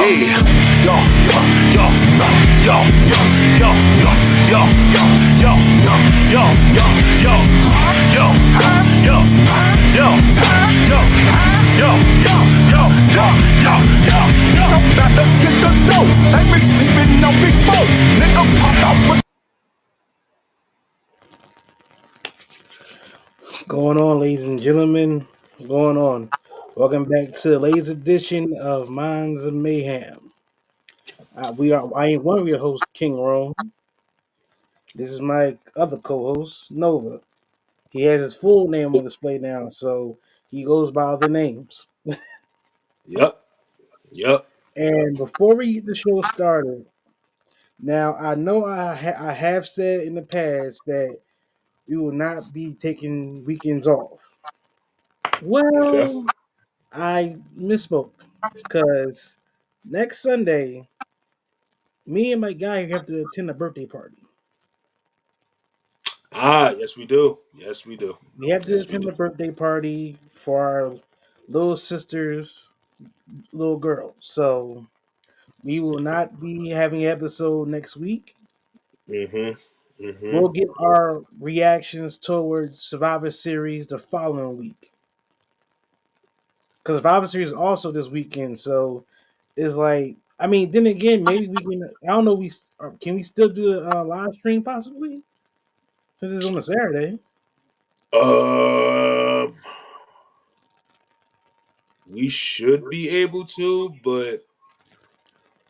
About to get the dough. Ain't been sleeping on before. Nigga pop out with. Going on, ladies and gentlemen. Going on. Welcome back to the latest edition of Minds of Mayhem. I am one of your hosts, King Rome. This is my other co-host, Nova. He has his full name on display now, so he goes by other names. Yep. Yep. And before we get the show started, now I know I have said in the past that we will not be taking weekends off. Okay. Well, I misspoke because next Sunday, me and my guy have to attend a birthday party. Yes we do. Yes we do. We have to Yes we attend do. a birthday party for our little sister's little girl. So we will not be having an episode next week. Mm-hmm. Mm-hmm. We'll give our reactions towards Survivor Series the following week. Because Survivor Series is also this weekend, so it's like I mean. Then again, maybe we can. I don't know. Can we still do a live stream possibly since it's on a Saturday? Um we should be able to, but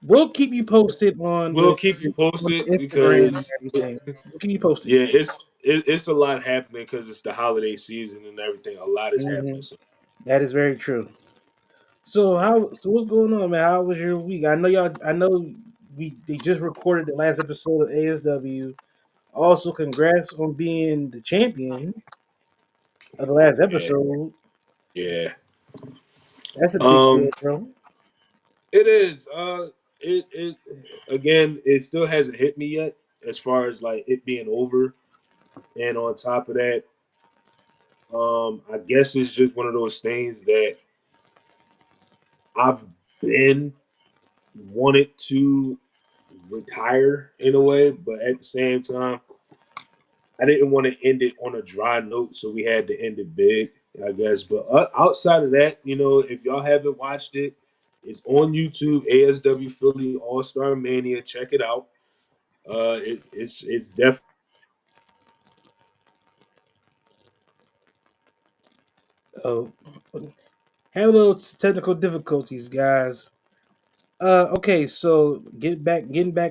We'll keep you posted on we'll keep you on posted the Instagram and because everything. We'll keep you posted. yeah, it's a lot happening because it's the holiday season and everything. A lot is happening. Hmm. So That is very true. So how? So what's going on, man? How was your week? I know y'all. I know they just recorded the last episode of ASW. Also, congrats on being the champion of the last yeah, episode. yeah. That's a big deal, Um bro. it is. It again, it still hasn't hit me yet as far as like it being over. And on top of that, I guess it's just one of those things that I've been wanted to retire in a way, but at the same time, I didn't want to end it on a dry note, so we had to end it big, I guess. But outside of that, if y'all haven't watched it, it's on YouTube. ASW Philly All Star Mania. Check it out. It's definitely. Oh, have a little technical difficulties, guys. Okay, so getting back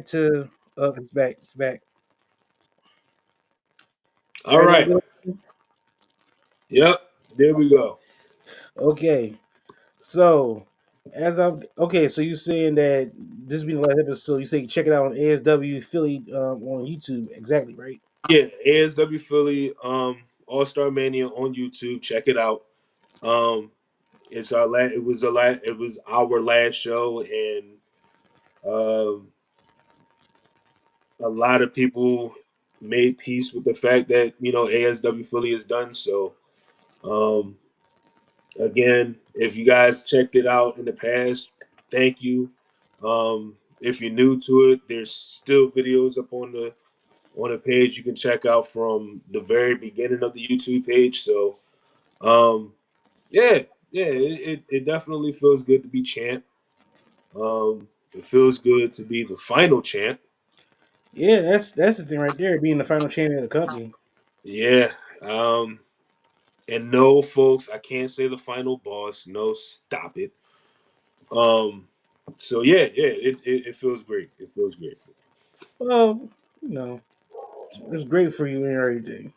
to, it's back. All Everybody right. good? Yep. There we go. Okay, so so you saying that this being the last episode, you say check it out on ASW Philly on YouTube, exactly right? Yeah, ASW Philly All Star Mania on YouTube. Check it out. Um, it's our last. It was our last show, and um, a lot of people made peace with the fact that ASW Philly is done. So um, again, if you guys checked it out in the past, thank you. If you're new to it, there's still videos up on the page you can check out from the very beginning of the YouTube page. So um, yeah, yeah, it definitely feels good to be champ. It feels good to be the final champ. Yeah, that's the thing right there, being the final champion of the company. Yeah. Um, and no, folks, I can't say the final boss. No, stop it. Um, so yeah, yeah, it feels great. It feels great. Well, you know, it's great for you and everything.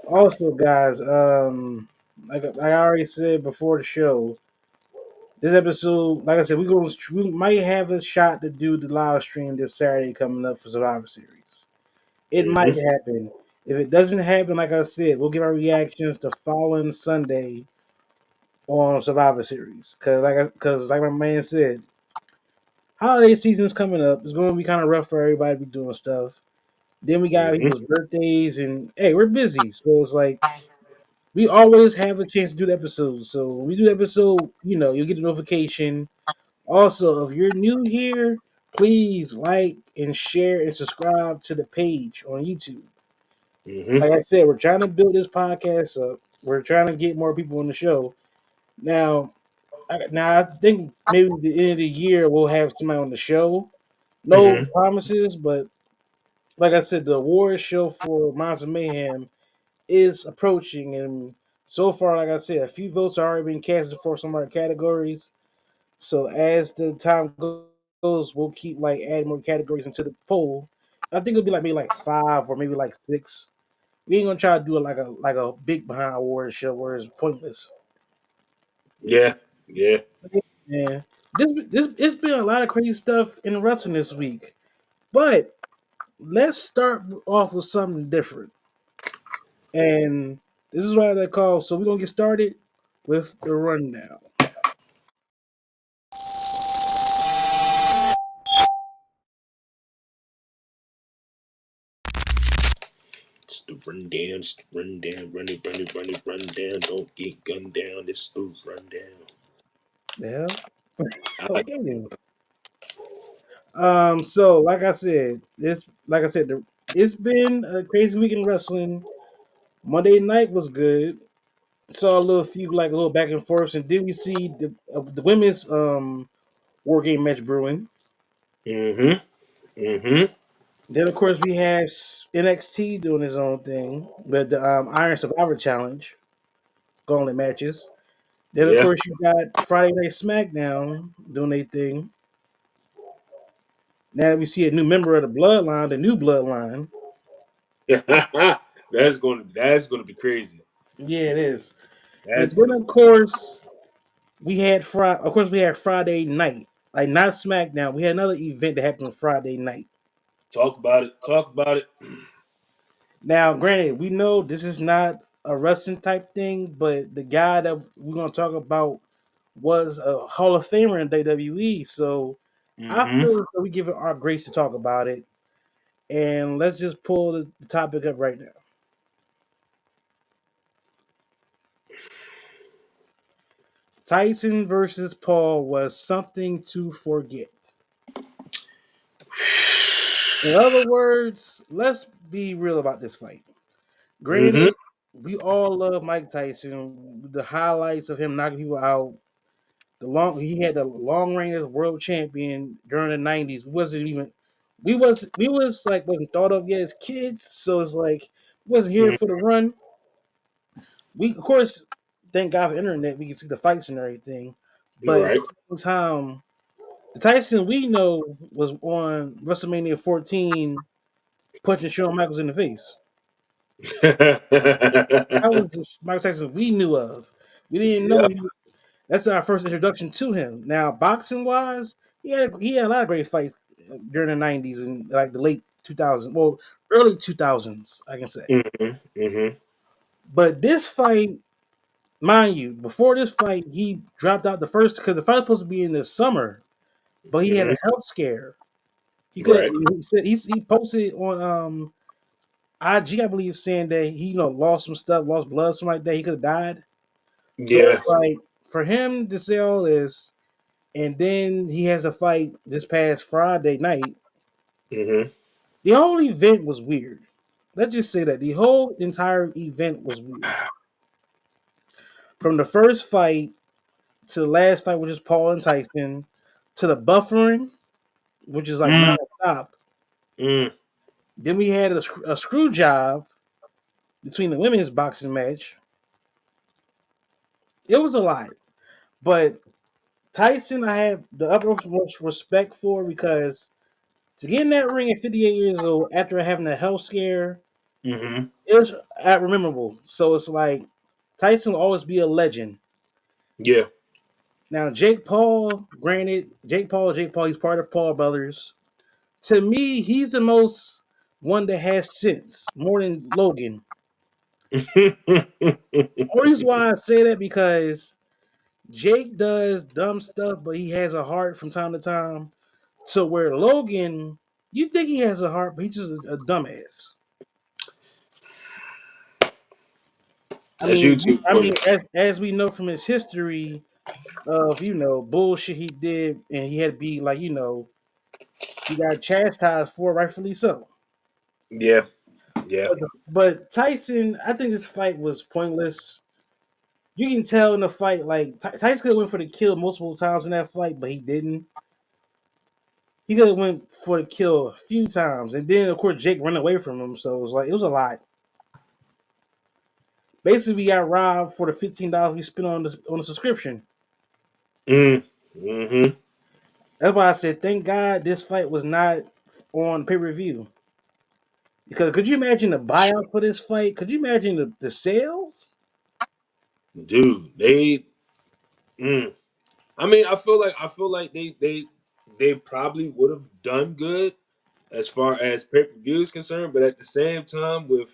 Also, guys, like I already said before the show, this episode, like I said, we might have a shot to do the live stream this Saturday coming up for Survivor Series. It might Hmm. happen. If it doesn't happen, like I said, we'll give our reactions the following Sunday on Survivor Series. Cause like my man said, holiday season's coming up. It's going to be kind of rough for everybody to be doing stuff. Then we got Hmm. people's birthdays, and hey, we're busy, so it's like we always have a chance to do the episode. So when we do the episode, you'll get a notification Also, if you're new here, please like and share and subscribe to the page on YouTube. Mm-hmm. Like I said, we're trying to build this podcast up. We're trying to get more people on the show. Now, I think maybe the end of the year we'll have somebody on the show. No Mm-hmm. promises, but like I said, the award show for Monster Mayhem is approaching, and so far, like I said, a few votes are already been casted for some of our categories. So as the time goes, we'll keep like adding more categories into the poll. I think it'll be like maybe like five or maybe like six. We ain't gonna try to do it like a big behind award show where it's pointless. Yeah. Yeah. Yeah, this it's been a lot of crazy stuff in wrestling this week, but let's start off with something different. And this is what I call. So we're gonna get started with the rundown. It's the rundown. It's the rundown. Run down. Don't get gunned down. It's the rundown. The hell? I, Okay then. So like I said, it's been a crazy week in wrestling. Monday night was good. Saw a little few like a little back and forth, and then we see the women's war game match brewing. mm-hmm. Mm-hmm. Then of course we have NXT doing his own thing with the Iron Survivor Challenge gauntlet matches. Then of Yeah. course you got Friday Night SmackDown doing their thing. Now we see a new member of the Bloodline, the new Bloodline. That's gonna be crazy. Yeah, it is. That's And then gonna of course we had Friday night, like not SmackDown. We had another event that happened Friday night. talk about it. Talk about it. Now, granted, we know this is not a wrestling type thing, but the guy that we're gonna talk about was a Hall of Famer in WWE. So I Mm-hmm. feel as though we give it our grace to talk about it. And let's just pull the topic up right now. Tyson versus Paul was something to forget. In other words, let's be real about this fight. Mm-hmm. Granted, we all love Mike Tyson. The highlights of him knocking people out. He had the long reign as world champion during the '90s. We was like wasn't thought of yet as kids, so it's like wasn't here Mm-hmm. for the run. We of course thank God for internet. We can see the fights and everything, You're but at right. the same time, the Tyson we know was on WrestleMania 14 punching Shawn Michaels in the face. That was the Michael Tyson we knew of. We didn't know Yeah. that's our first introduction to him. Now, boxing wise, he had a lot of great fights during the '90s and like the late 2000s, well, early 2000s, I can say. Mm-hmm. Mm-hmm. But this fight, mind you, before this fight, he dropped out the first because the fight was supposed to be in the summer, but he had Mm-hmm. a health scare. He could have. Right. He said he posted on IG, I believe, saying that he lost some stuff, lost blood, something like that. He could have died. So Yeah. it's like for him to say all this, and then he has a fight this past Friday night. Mm-hmm. The whole event was weird. Let's just say that the whole entire event was weird. From the first fight to the last fight, which is Paul and Tyson, to the buffering, which is like Mm. non-stop. Mm. Then we had a screw job between the women's boxing match. It was a lot, but Tyson, I have the utmost respect for because to get in that ring at 58 years old after having a health scare, Mm-hmm. it's memorable. So it's like Tyson will always be a legend. Yeah. Now Jake Paul, granted, Jake Paul, he's part of Paul Brothers. To me, he's the most one that has sense more than Logan. Only reason why I say that because Jake does dumb stuff, but he has a heart from time to time. So where Logan, you think he has a heart, but he's just a dumbass. That's YouTube I for you. mean, as we know from his history, of bullshit he did, and he had to be like he got chastised for it, rightfully so. Yeah, yeah. But Tyson, I think this fight was pointless. You can tell in the fight, like Tyson could have went for the kill multiple times in that fight, but he didn't. He could have went for the kill a few times, and then of course Jake ran away from him. So it was like it was a lot. Basically, we got robbed for the $15 we spent on the subscription. Mm. Mm-hmm. That's why I said, thank God this fight was not on pay per view. Because could you imagine the buyout for this fight? Could you imagine the sales? Dude, they. Mm. I mean, I feel like they probably would have done good as far as pay per view is concerned, but at the same time, with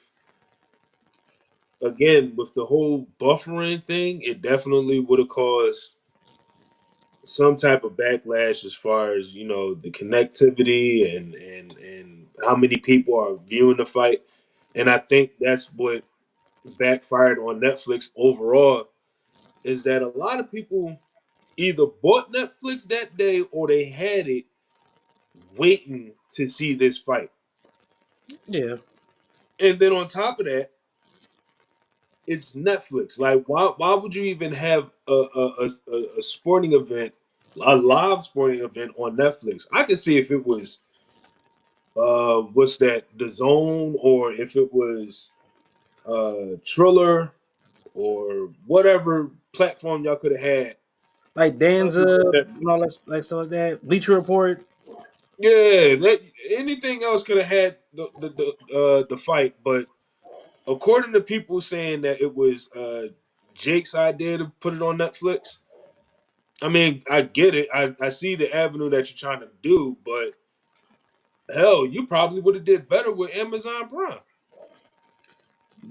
the whole buffering thing, it definitely would have caused some type of backlash as far as the connectivity and how many people are viewing the fight, and I think that's what backfired on Netflix overall is that a lot of people either bought Netflix that day or they had it waiting to see this fight. Yeah, And then on top of that, it's Netflix. Like, why would you even have a sporting event, a live sporting event on Netflix? I could see if it was what's that, the Zone, or if it was Triller or whatever platform y'all could have had like other Danza than and all Netflix. that, like stuff like that. Bleacher Report. Yeah, that anything else could have had the fight, but according to people saying that it was Jake's idea to put it on Netflix. I mean, I get it. I see the avenue that you're trying to do, but hell, you probably would have did better with Amazon Prime.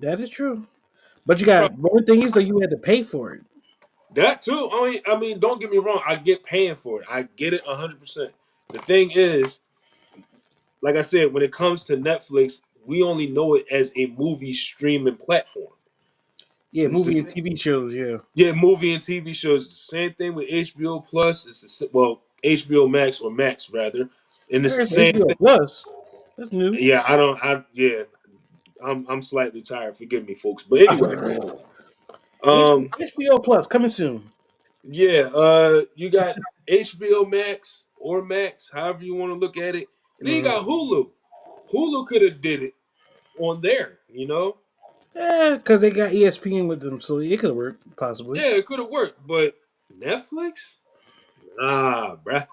That is true. But you You got probably one thing is though you had to pay for it. that too. I mean, don't get me wrong. I get paying for it. I get it 100%. The thing is, like I said, when it comes to Netflix, we only know it as a movie streaming platform. Yeah, It's the movie and same. TV shows. Yeah, Yeah, movie and TV shows. The same thing with HBO Plus. Well, HBO Max or Max rather, and it's the there's same HBO thing. Plus. That's new. Yeah, I don't. I yeah, I'm slightly tired. Forgive me, folks. But anyway, um, HBO Plus coming soon. yeah, you got HBO Max or Max, however you want to look at it, and then you Mm. got Hulu. Hulu could have did it on there. Yeah, because they got ESPN with them, so it could work possibly. Yeah, it could have worked, but Netflix, bruh, bruh.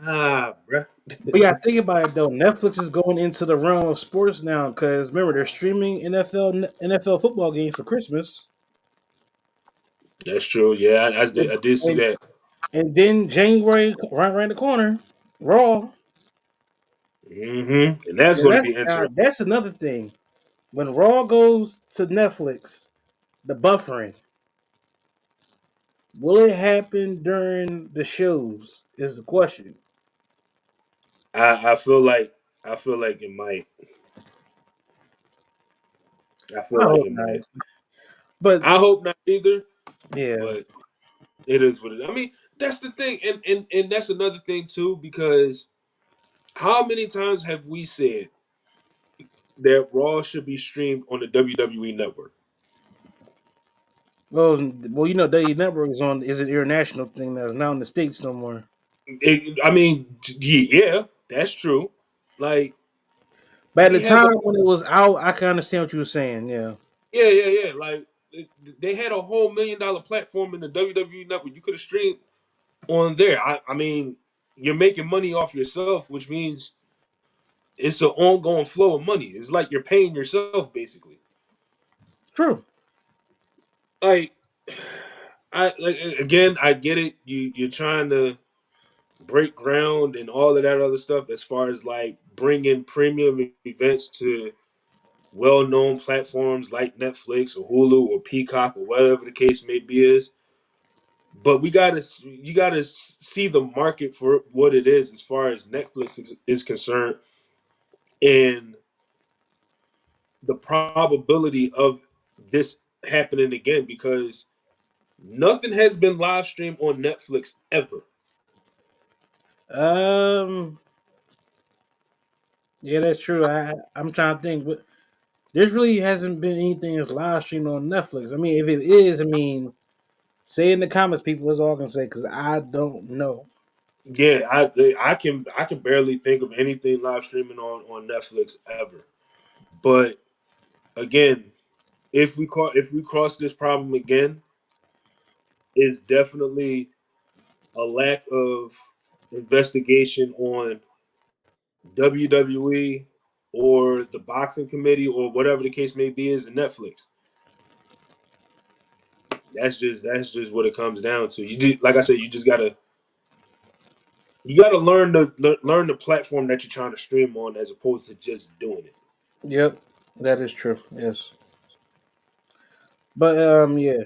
But yeah, think about it though. Netflix is going into the realm of sports now because remember they're streaming NFL football games for Christmas, That's true. Yeah, and I did see and, that. and then January right around the corner, Raw. And that's And going to that's be interesting. that's another thing. When Raw goes to Netflix, the buffering will it happen during the shows? Is the question. I feel like it might. I I feel like hope it not. might. But I hope not either, yeah, but it is what it is. I mean, that's the thing, and that's another thing too, because how many times have we said that Raw should be streamed on the WWE network? well, W Network is an international thing that's not in the states no more. I mean, yeah, that's true. Like But at the we have a time when it was out, I can understand what you were saying. Yeah, yeah. Like they had a whole $1 million platform in the WWE network. You could have streamed on there. I mean, you're making money off yourself, which means it's an ongoing flow of money. It's like you're paying yourself basically. true. Like I like again, I get it. You're trying to break ground and all of that other stuff as far as like bringing premium events to well-known platforms like Netflix or Hulu or Peacock or whatever the case may be is. But you gotta see the market for what it is as far as Netflix is concerned, and the probability of this happening again, because Nothing has been live streamed on Netflix ever. Um, yeah, that's true. I'm trying to think, but there really hasn't been anything that's live streamed on Netflix. I mean, if it is, I mean, say in the comments, people. That's all I can say because I don't know. Yeah, I can barely think of anything live streaming on Netflix ever. But again, if we cross this problem again, is definitely a lack of investigation on WWE or the boxing committee or whatever the case may be is in Netflix. That's just what it comes down to. Like I said, you gotta learn the platform that you're trying to stream on as opposed to just doing it. Yep, that is true. Yes, but yeah.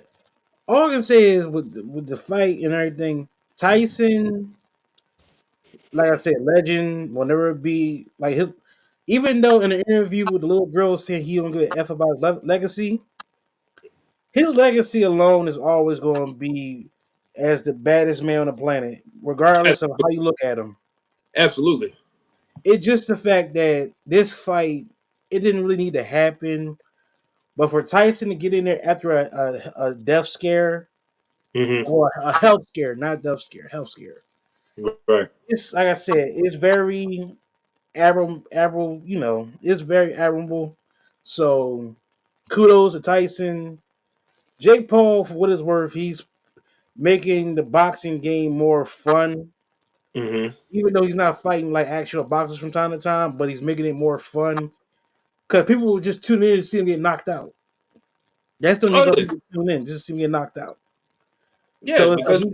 All I can say is with the fight and everything, Tyson, like I said, legend will never be like his. Even though in an interview with the little girl said he don't give a f about his legacy, his legacy alone is always going to be as the baddest man on the planet, regardless of how you look at him. Absolutely. It's just the fact that this fight, it didn't really need to happen, but for Tyson to get in there after a death scare Hmm. or a health scare, not death scare, health scare. Right. It's like I said, it's very admirable. It's very admirable. So kudos to Tyson. Jake Paul, for what it's worth, he's making the boxing game more fun. Hmm. Even though he's not fighting like actual boxers from time to time, but he's making it more fun. Because people will just tune in to see him get knocked out. That's the only Oh reason yeah, people tune in, just to see him get knocked out. yeah. So it's like Because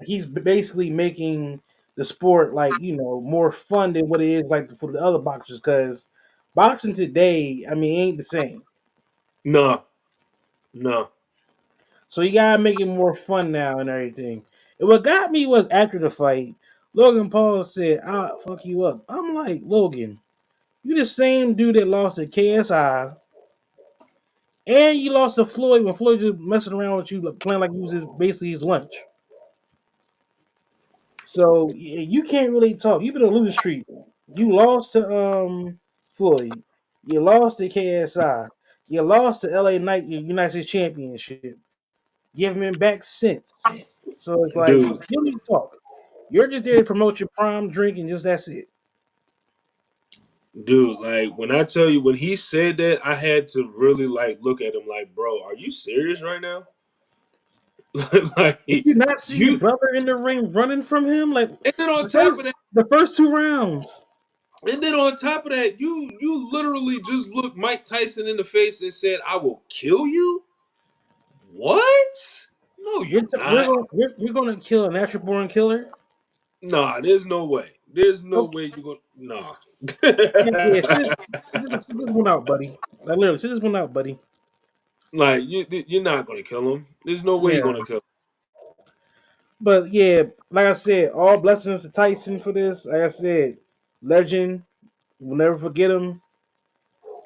he's basically making the sport like more fun than what it is like for the other boxers. Because boxing today, I mean, ain't the same. no, no. So you gotta make it more fun now and everything. And what got me was after the fight, Logan Paul said, "I'll fuck you up." I'm like, Logan, you the same dude that lost to KSI, and you lost to Floyd when Floyd just messing around with you, like, playing like you was basically his lunch. So you can't really talk. You've been on a losing streak. You lost to Floyd. You lost to KSI. You lost to LA Knight, your United States Championship. You haven't been back since. So it's like you Dude, don't need to talk. You're just there to promote your prom drink and just that's it. dude. Like when I tell you when he said that, I had to really like look at him like, bro, are you serious right now? Like Did you not see your you, brother in the ring running from him like and then on the top first of that, the first two rounds? you literally just looked Mike Tyson in the face and said, "I will kill you." What? No, You're you're t- we're not. going you're going to kill a natural born killer. Nah, there's no way. There's no Okay, way you're gonna. Nah. yeah. Sit this one out, buddy. Like literally, sit this one out, buddy. Like you're not gonna kill him. There's no way you're Yeah. gonna kill But yeah, like I said, all blessings to Tyson for this. Like I said, legend. We'll never forget him.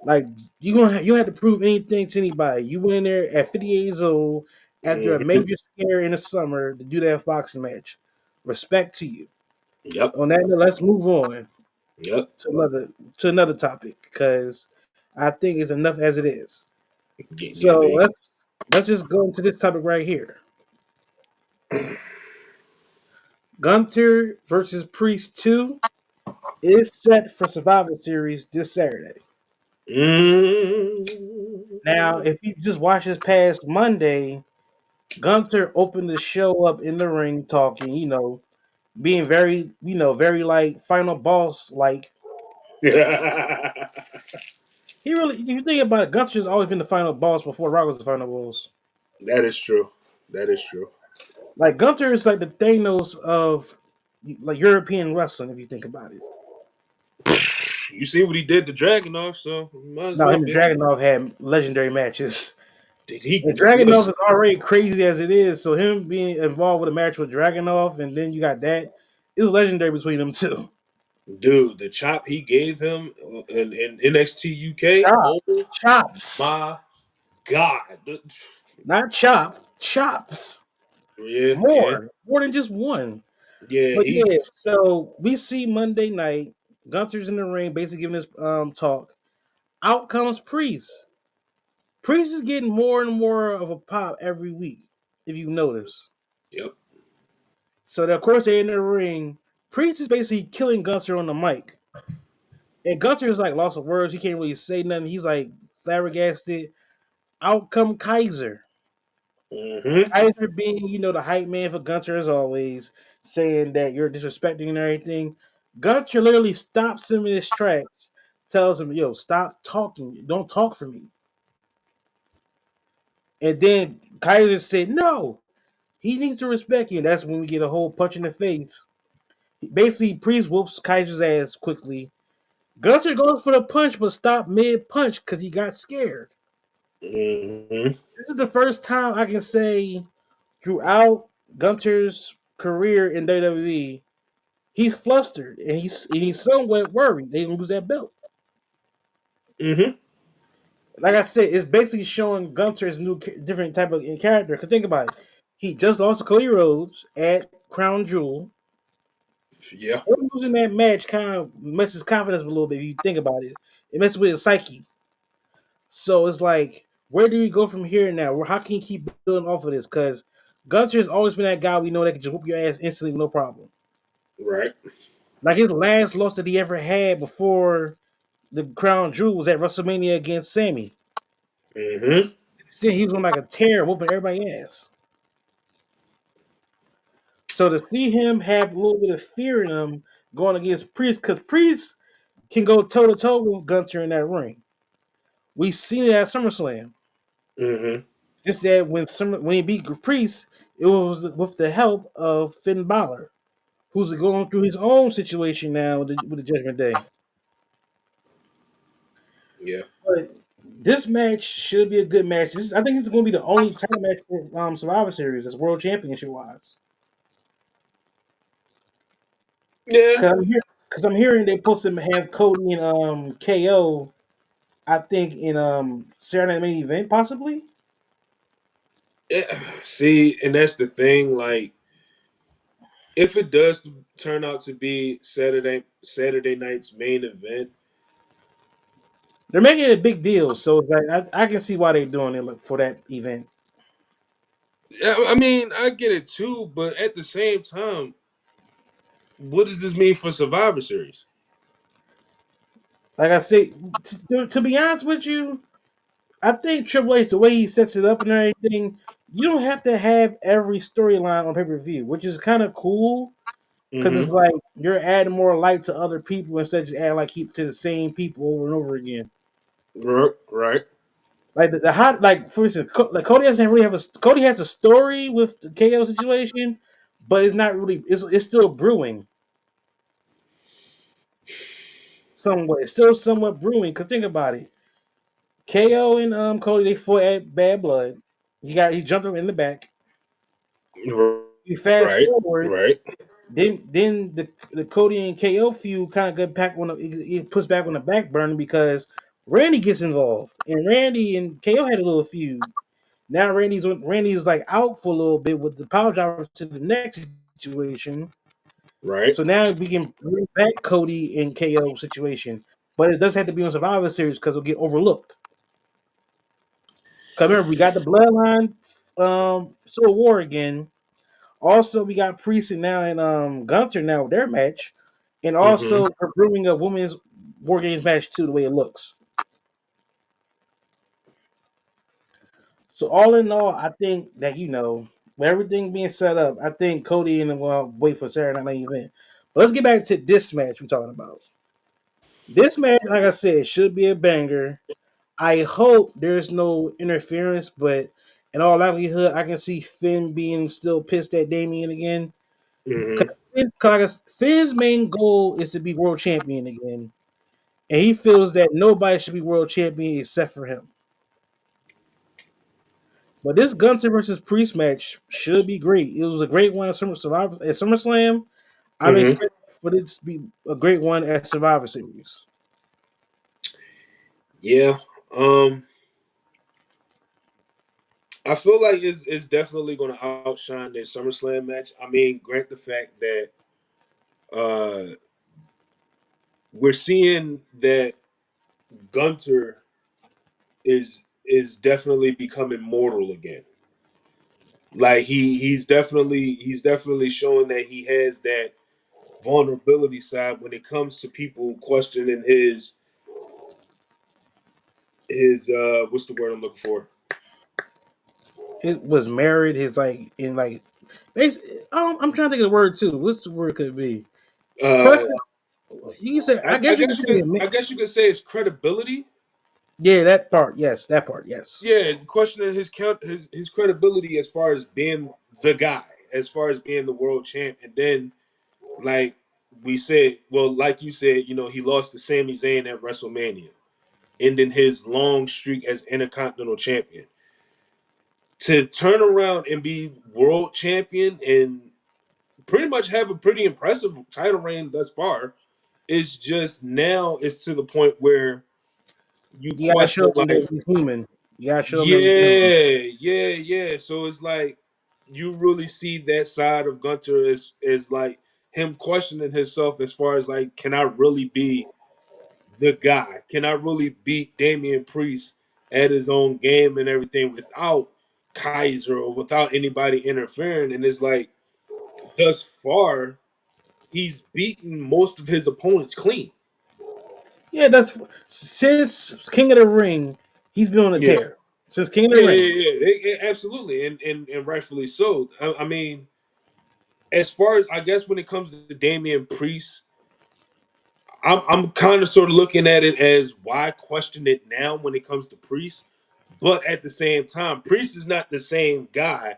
Like you don't have to prove anything to anybody. You went in there at 58 years old after a him. Hmm. major scare in the summer to do that boxing match. Respect to you. Yep. On that note, let's move on Yep. to another topic because I think it's enough as it is. Yeah, So there you let's just go into this topic right here. go. Gunter versus Priest 2 is set for Survivor Series this Saturday. Mm. Now, if you just watch this past Monday, Gunter opened the show up in the ring talking, being very, very like final boss. Like he really, if you think about it, Gunter's always been the final boss before Rock was the final boss. That is true. That is true. Like Gunter is like the Thanos of like European wrestling, if you think about it. You see what he did to Dragunov, so might as Now well him and be. Dragunov had legendary matches. Did he And Dragunov is listen, already crazy as it is, so him being involved with a match with Dragunov, and then you got that, it was legendary between them two. dude? The chop he gave him in NXT UK. Oh Chops, my god! not chop, chops. Yeah, yeah, more than just one. yeah. But He. yeah, so we see Monday night, Gunther's in the ring, basically giving his talk. Out comes Priest. Priest is getting more and more of a pop every week, if you notice. Yep. So of course they're in the ring. Priest is basically killing Gunther on the mic. And Gunther is like lost of words. He can't really say nothing. He's like flabbergasted. Out come Kaiser. Mm-hmm. Kaiser being, the hype man for Gunther as always, saying that you're disrespecting and everything. Gunther literally stops him in his tracks, tells him, yo, stop talking. Don't talk for me. And then Kaiser said, no, he needs to respect you. And that's when we get a whole punch in the face. Basically, Priest whoops Kaiser's ass quickly. Gunther goes for the punch, but stopped mid punch because he got scared. Mm-hmm. This is the first time I can say throughout Gunther's career in WWE, he's flustered and he's somewhat worried they gonna lose that belt. Mm-hmm. Like I said, it's basically showing Gunther's new different type of character. Cause think about it, he just lost to Cody Rhodes at Crown Jewel. Yeah. Him losing that match kind of messes his confidence a little bit. If you think about it, it messes with his psyche. So it's like, where do we go from here now? How can you keep building off of this? Because Gunther's always been that guy we know that can just whoop your ass instantly, no problem. Right. Like his last loss that he ever had before the crown jewel was at WrestleMania against Sammy. Mm-hmm. Still, he was on like a tear, whooping everybody's ass. So to see him have a little bit of fear in him going against Priest, because Priest can go toe to toe with Gunther in that ring. We seen it at SummerSlam. Mm-hmm. Just that when he beat Priest, it was with the help of Finn Balor, who's going through his own situation now with the Judgment Day. Yeah. But this match should be a good match. I think it's going to be the only title match for Survivor Series, as World Championship wise. Yeah. Because I'm hearing they're supposed to have Cody and KO. I think in Saturday Night Main Event possibly. Yeah. See, and that's the thing. Like, if it does turn out to be Saturday night's main event, They're making it a big deal, so it's like I can see why they're doing it for that event. I mean, I get it too. But at the same time, what does this mean for Survivor Series? Like I say, to be honest with you, I think Triple H, the way he sets it up and everything, you don't have to have every storyline on pay per view, which is kind of cool because it's Mm-hmm. like you're adding more light to other people instead of just adding like keep to the same people over and over again. Right. Like the hot, like for instance, like Cody doesn't really have a Cody has a story with the KO situation, but it's not really it's still brewing somewhat. It's still somewhat brewing. Cause think about it, KO and Cody they fought at Bad Blood. He jumped him in the back. You fast Right. forward, Right. then the Cody and KO feud kind of got back on it puts back on the back burner because Randy gets involved, and Randy and KO had a little feud. Now Randy's like out for a little bit with the power drivers to the next situation. So Right. now we can bring back Cody and KO situation, but it does have to be on Survivor Series because it'll get overlooked. Because remember, we got the Bloodline Civil War again. Also, we got Priest and now and Gunther now with their match, and Mm-hmm. also we're brewing a women's War Games match too. The way it looks. So all in all, I think that with everything being set up, I think Cody and them will wait for Saturday Night Main Event. But let's get back to this match we're talking about. This match, like I said, should be a banger. I hope there's no interference, but in all likelihood, I can see Finn being still pissed at Damien again. Mm-hmm. Because Finn's main goal is to be world champion again, and he feels that nobody should be world champion except for him. But this Gunther versus Priest match should be great. It was a great one at SummerSlam. I'm Mm-hmm. expecting for this to be a great one at Survivor Series. Yeah. Um. I feel like it's definitely going to outshine their SummerSlam match. I mean, grant the fact that uh, we're seeing that Gunter is definitely becoming mortal again. Like he's definitely showing that he has that vulnerability side when it comes to people questioning his what's the word I'm looking for? It was married. His like in like, I'm trying to think of the word too. What's the word could be? Uh, Question. You can say. I, I I guess you can guess you say. could I guess you could say it's credibility. Yeah, that part. Yes, that part. Yes. Yeah, questioning his credibility as far as being the guy, as far as being the world champ, and then like we said, well, like you said, he lost to Sami Zayn at WrestleMania, ending his long streak as Intercontinental Champion. To turn around and be world champion and pretty much have a pretty impressive title reign thus far, it's just now it's to the point where you You gotta show question them like, that he's human. You gotta show them that he's human. yeah. So it's like you really see that side of Gunter as like him questioning himself as far as like, can I really be the guy? Can I really beat Damian Priest at his own game and everything without Kaiser or without anybody interfering? And it's like thus far, he's beaten most of his opponents clean. Yeah, that's since King of the Ring. He's been on a Yeah. tear since King of the Yeah, Ring. yeah, yeah. Absolutely, and rightfully so. I mean, as far as I guess when it comes to Damian Priest, I'm kind of sort of looking at it as why question it now when it comes to Priest, but at the same time, Priest is not the same guy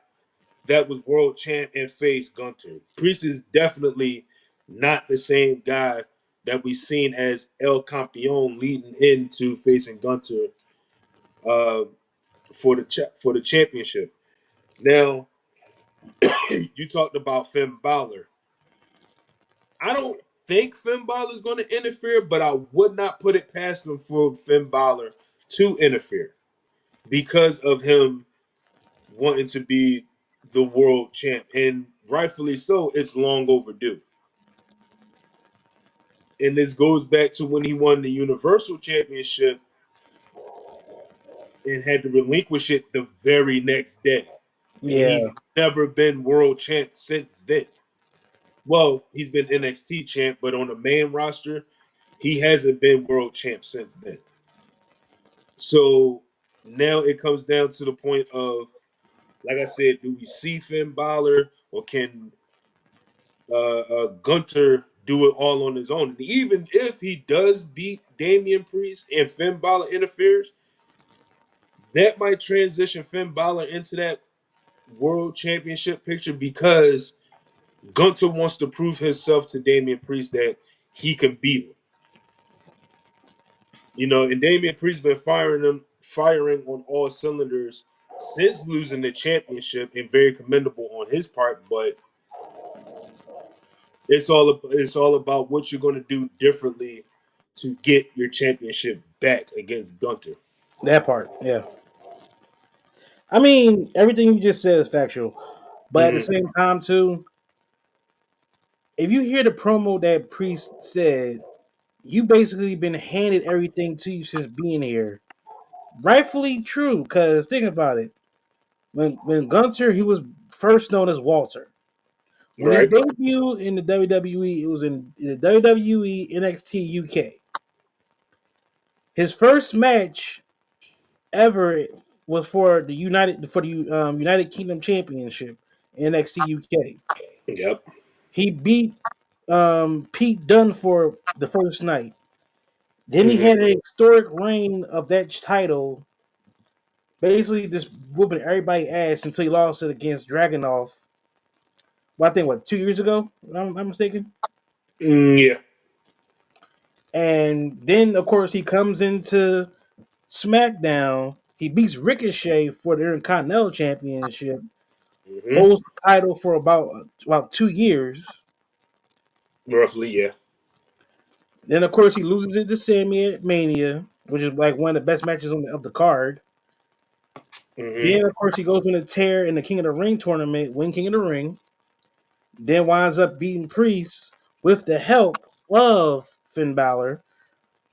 that was world champ and faced Gunter. Priest is definitely not the same guy that we seen as El Campeon leading into facing Gunter uh, for the championship. Now, you talked about Finn Balor. I don't think Finn Balor is going to interfere, but I would not put it past him for Finn Balor to interfere because of him wanting to be the world champ, and rightfully so. It's long overdue, and this goes back to when he won the Universal Championship and had to relinquish it the very next day, and Yeah, he's never been world champ since then. Well, he's been NXT champ, but on the main roster, he hasn't been world champ since then. So now it comes down to the point of, like I said, do we see Finn Balor or can Gunter do it all on his own? And even if he does beat Damian Priest and Finn Balor interferes, that might transition Finn Balor into that world championship picture because Gunter wants to prove himself to Damian Priest that he can beat him. And Damian Priest been firing on all cylinders since losing the championship, and very commendable on his part. But it's all about what you're going to do differently to get your championship back against Gunter. that part. Yeah. I mean, everything you just said is factual, but at the Mm-hmm. same time, too, if you hear the promo that Priest said, you basically been handed everything to you since being here. Rightfully true, because think about it. When Gunter, he was first known as Walter. When his Right. debut in the WWE, it was in the WWE NXT UK. His first match ever was for the United Kingdom Championship NXT UK. Yep. He beat Pete Dunne for the first night. Then he Mm-hmm. had a historic reign of that title, basically just whooping everybody ass until he lost it against Dragunov. Well, I think what 2 years ago, if I'm not mistaken. Yeah. And then of course he comes into SmackDown. He beats Ricochet for the Intercontinental Championship, Mm-hmm. holds the title for about 2 years. Roughly, yeah. Then of course he loses it to Sammy at Mania, which is like one of the best matches of the card. Mhm. Then of course he goes on a tear in the King of the Ring tournament, win King of the Ring. Then winds up beating Priest with the help of Finn Balor.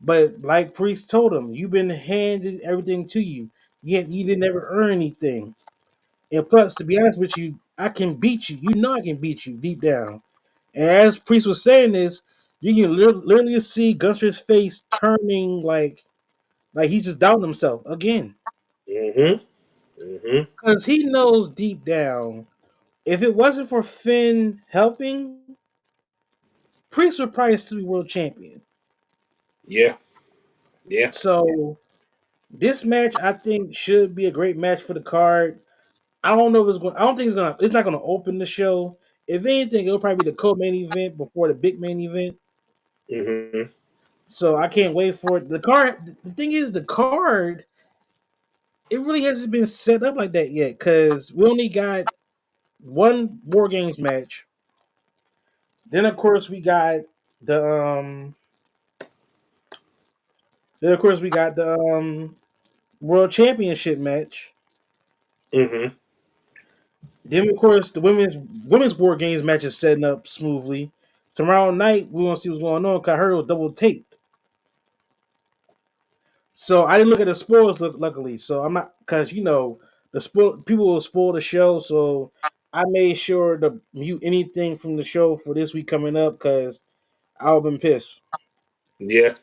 But like Priest told him, you've been handed everything to you. Yet you didn't ever earn anything. And plus, to be honest with you, I can beat you. You know I can beat you deep down. And as Priest was saying this, you can literally see Gunther's face turning like he just doubting himself again. Mhm. Mhm. Because he knows deep down, if it wasn't for Finn helping, Priest would probably still be world champion. Yeah. Yeah. So this match, I think, should be a great match for the card. I don't know if it's going. I don't think it's gonna. It's not gonna open the show. If anything, it'll probably be the co-main event before the big main event. Mhm. So I can't wait for it. The card. The thing is, the card. It really hasn't been set up like that yet because we only got one War Games match. Then of course we got the Then of course we got the World Championship match. Mhm. Then of course the women's War Games match is setting up smoothly. Tomorrow night we want to see what's going on. Cause I heard it was double taped. So I didn't look at the spoilers, luckily. So I'm not because the people will spoil the show. So I made sure to mute anything from the show for this week coming up because I've been pissed. Yeah.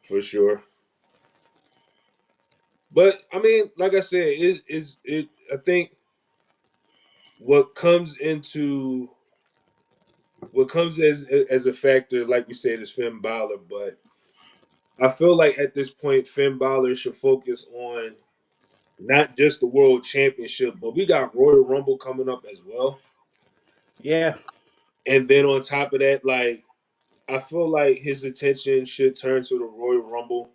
For sure. But I mean, like I said, it is it. I think what comes into what comes as a factor, like we said, is Finn Balor. But I feel like at this point, Finn Balor should focus on not just the world championship, but we got Royal Rumble coming up as well. Yeah, And then on top of that, like I feel like his attention should turn to the Royal Rumble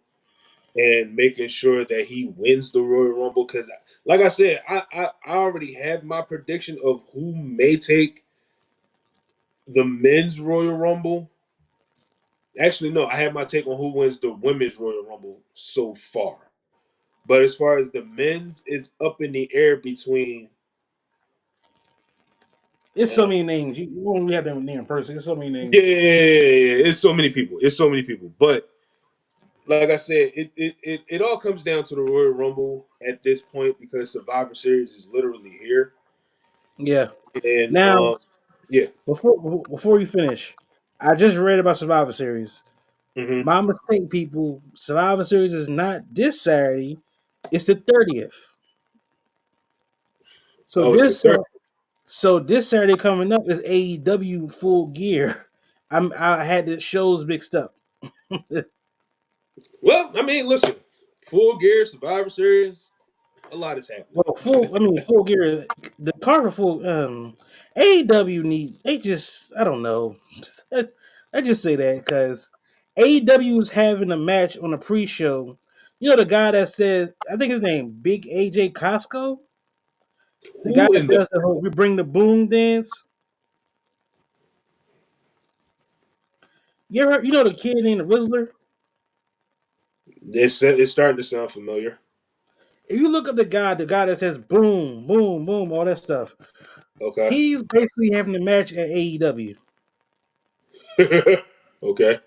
and making sure that he wins the Royal Rumble. Because, like I said, I already have my prediction of who may take the men's Royal Rumble. Actually, no, I have my take on who wins the women's Royal Rumble so far. But as far as the men's, it's up in the air between. it's so Uh, many names. You only have that name in person. There's so many yeah, names. it's so many people. It's so many people. But like I said, it all comes down to the Royal Rumble at this point because Survivor Series is literally here. Yeah. And Now, yeah. before you finish, I just read about Survivor Series. Hmm. My mistake, people. Survivor Series is not this Saturday. It's the 30th. So Oh, it's the this third. so this Saturday coming up is AEW Full Gear. I had the shows mixed up. Well, I mean, listen, Full Gear Survivor Series, a lot is happening. Well, Full Gear. The card for full AEW need. They just I don't know. I just say that because AEW is having a match on a pre-show. You know the guy that said I think his name Big AJ Costco. The guy Who that in the? does the whole "We Bring the Boom" dance. You ever you know the kid named the Rizzler? It's starting to sound familiar. If you look up the guy that says "Boom, Boom, Boom," all that stuff, Okay. he's basically having a match at AEW. Okay.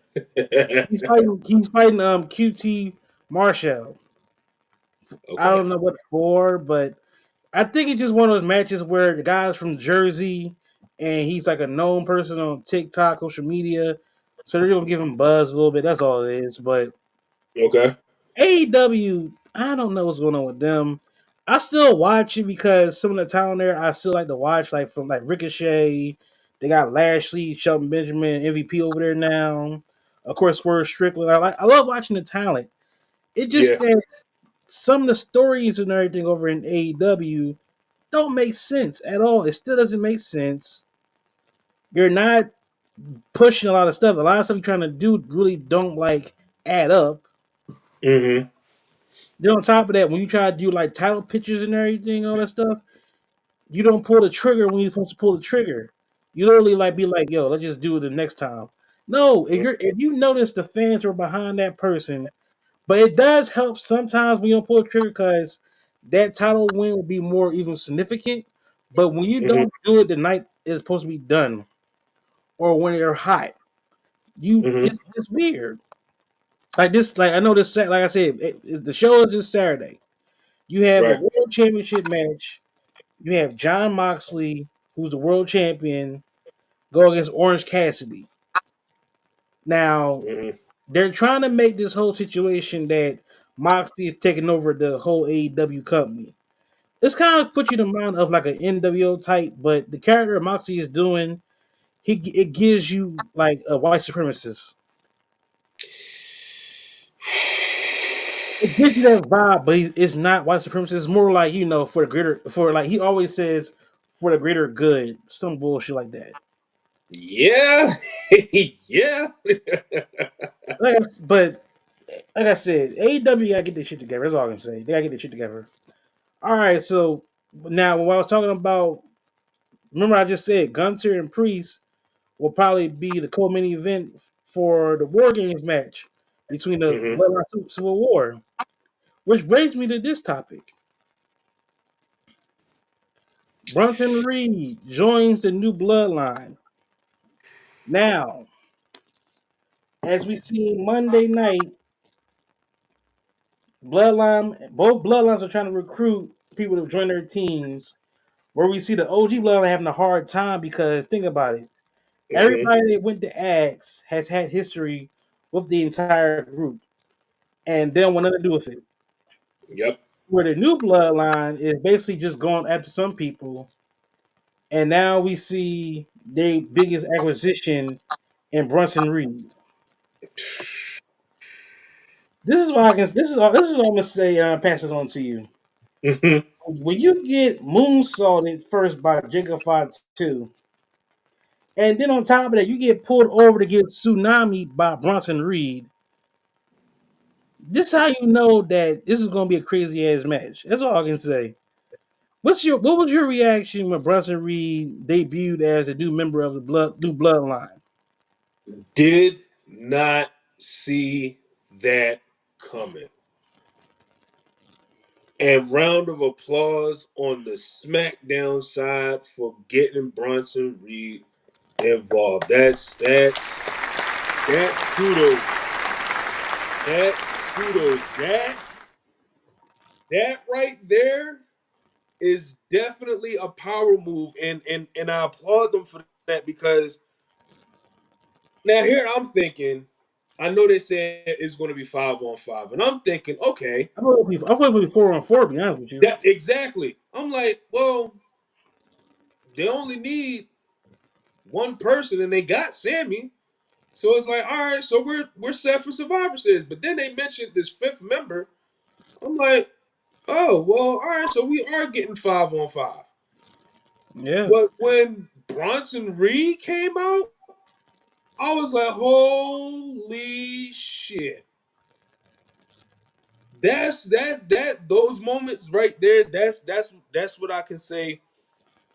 He's fighting QT Marshall. I Okay. don't know what for, but I think it's just one of those matches where the guy's from Jersey and he's like a known person on TikTok, social media. So they're gonna give him buzz a little bit. That's all it is. But Okay. AEW, I don't know what's going on with them. I still watch it because some of the talent there I still like to watch, like from like Ricochet. They got Lashley, Shelton Benjamin, MVP over there now. Of course, Swerve Strickland. I love watching the talent. It just Yeah. that some of the stories and everything over in AEW don't make sense at all. It still doesn't make sense. You're not pushing a lot of stuff. A lot of stuff you're trying to do really don't like add up. Hmm. Then on top of that, when you try to do like title pictures and everything, all that stuff, you don't pull the trigger when you're supposed to pull the trigger. You literally like be like, "Yo, let's just do it the next time." No, if you notice the fans are behind that person, But it does help sometimes when you don't pull a trigger because that title win will be more even significant. But when you Hmm. don't do it the night it's supposed to be done, or when they're hot, Hmm. it's weird. Like this, like I know this. Like I said, the show is this Saturday. You have a Right. world championship match. You have John Moxley, who's the world champion, go against Orange Cassidy. Now Hmm. they're trying to make this whole situation that Moxley is taking over the whole AEW company. This kind of puts you in the mind of like an NWO type, but the character Moxley is doing, it gives you like a white supremacist. It gives you that vibe, but it's not white supremacist. It's more like for the greater, for like he always says, for the greater good, some bullshit like that. Yeah. Yeah. But like I said, AEW gotta get this shit together. That's all I can say. They gotta get this shit together. All right, so now when I was talking about, remember I just said Gunter and Priest will probably be the co-main event for the War Games match between the Hmm. Bloodline Civil War, which brings me to this topic. Bronson Reed joins the new Bloodline. Now, as we see Monday night, both Bloodlines are trying to recruit people to join their teams. Where we see the OG Bloodline having a hard time because think about it. Hmm. Everybody that went to Axe has had history with the entire group, and they don't want nothing to do with it. Yep. Where the new bloodline is basically just going after some people, and now we see their biggest acquisition in Brunson Reed. This is what I can. This is what I'm gonna say. And I'll pass it on to you. Hmm. When you get moonsaulted first by Jacob Fatu, and then on top of that, you get pulled over to get tsunami by Bronson Reed. This is how you know that this is gonna be a crazy ass match. That's all I can say. What was your reaction when Bronson Reed debuted as the new member of the new bloodline? Did not see that coming. And round of applause on the SmackDown side for getting Bronson Reed involved. That's kudos. That's kudos. That right there is definitely a power move, and I applaud them for that because now here I'm thinking, I know they said it's going to be 5-on-5, and I'm thinking, okay, I thought it would be 4-on-4. To be honest with you, that exactly. I'm like, well, they only need one person, and they got Sammy, so it's like, all right, so we're set for Survivor Series. But then they mentioned this fifth member. I'm like, oh well, all right, so we are getting 5-on-5. yeah. But when Bronson Reed came out, I was like, holy shit. Those moments right there, that's what I can say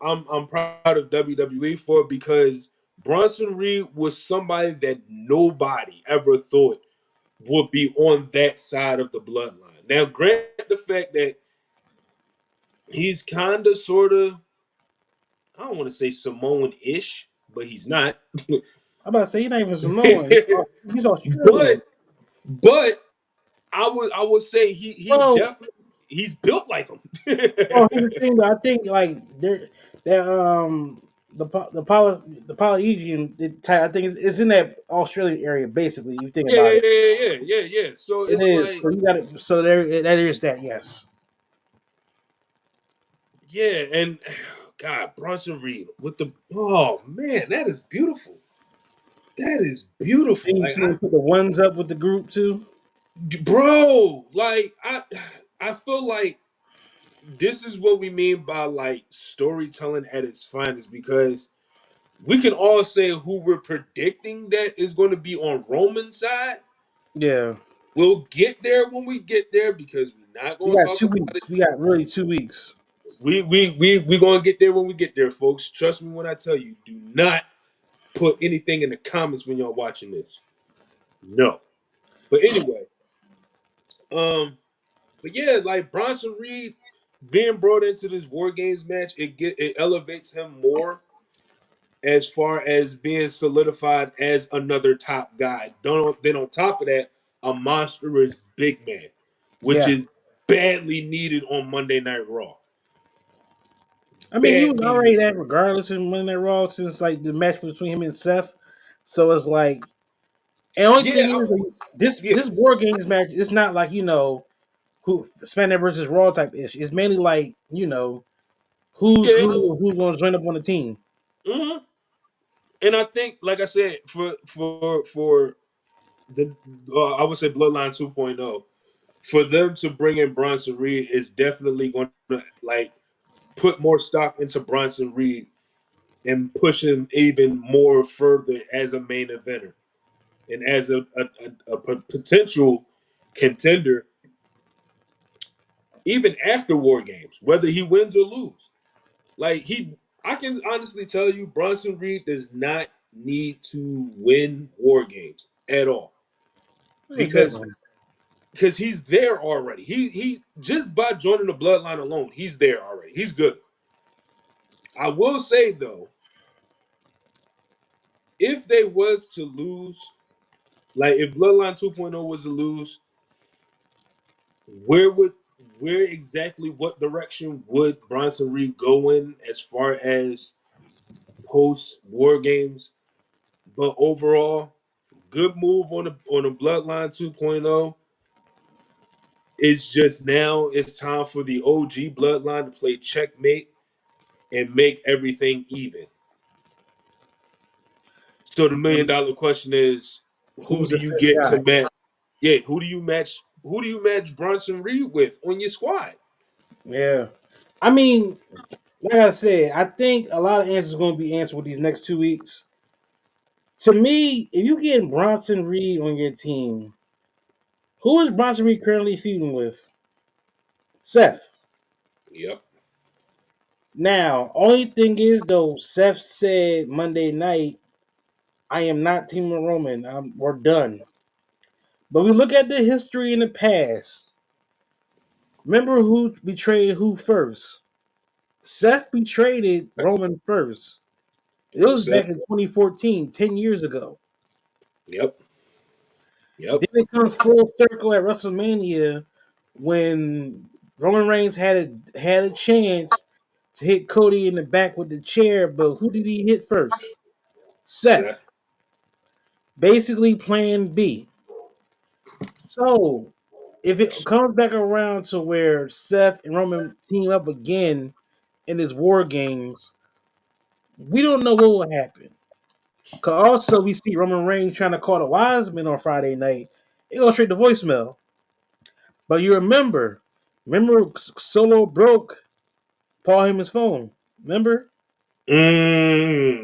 I'm proud of WWE for because Bronson Reed was somebody that nobody ever thought would be on that side of the bloodline. Now, grant the fact that he's kind of sort of, I don't want to say Samoan-ish, but he's not. I'm about to say he's not even Samoan. He's but Australian. but I would say he's Well, definitely he's built like him. here's the thing. Though. I think like that the Polynesian type. I think it's in that Australian area. Basically, you think Yeah, about yeah, it, yeah, yeah, yeah, yeah. So it it's is. like, So you got it. So that is that. Yes. yeah, and God, Bronson Reed with the oh man, that is beautiful. That is beautiful. And you Like see him put the ones up with the group too. bro, like I feel like this is what we mean by like storytelling at its finest because we can all say who we're predicting that is going to be on Roman's side. Yeah. We'll get there when we get there because we're not We going to got talk two about weeks. it. We got really 2 weeks. We gonna get there when we get there, folks. Trust me when I tell you. Do not put anything in the comments when y'all watching this. No. But anyway, Um, but yeah, like Bronson Reed being brought into this War Games match, it elevates him more as far as being solidified as another top guy. Don't then on top of that, a monstrous big man, which Yeah. is badly needed on Monday Night Raw. I mean, he was Badly already needed. that regardless in Monday Night Raw since like the match between him and Seth. So it's like, and the only Yeah, thing is like, this yeah, this War Games match. It's not like who SmackDown versus Raw type issue. It's mainly like who's yeah. who's going to join up on the team. hmm And I think, like I said, for the I would say Bloodline 2.0, for them to bring in Bronson Reed is definitely going to like put more stock into Bronson Reed and push him even more further as a main eventer and as a potential contender even after War Games, whether he wins or lose. Like I can honestly tell you, Bronson Reed does not need to win War Games at all Yeah, because definitely. he's there already. He just by joining the Bloodline alone, he's there already. He's good. I will say though, if they was to lose, like if Bloodline 2.0 was to lose, where would where exactly what direction would Bronson Reed go in as far as post War Games? But overall, good move on the Bloodline 2.0. It's just now it's time for the OG Bloodline to play checkmate and make everything even. So the $1 million question is, who Who's do the you fifth get guy? to match? Yeah, who do you match? Who do you match Bronson Reed with on your squad? Yeah, I mean, like I said, I think a lot of answers are going to be answered with these next 2 weeks. To me, if you get Bronson Reed on your team, who is Bronson Reed currently feuding with? Seth. Yep. Now, only thing is though, Seth said Monday night, "I am not Team Roman. We're done." But we look at the history in the past. Remember who betrayed who first? Seth betrayed Roman first. It It was was Seth. back in 2014, 10 years ago. Yep. Yep. Then it comes full circle at WrestleMania when Roman Reigns had a chance to hit Cody in the back with the chair, but who did he hit first? Seth. Seth. Basically plan B. So if it comes back around to where Seth and Roman team up again in his war games, we don't know what will happen. Cause also we see Roman Reigns trying to call the Wiseman on Friday night. It goes straight to voicemail. But you remember Solo broke Paul Heyman's phone. Remember?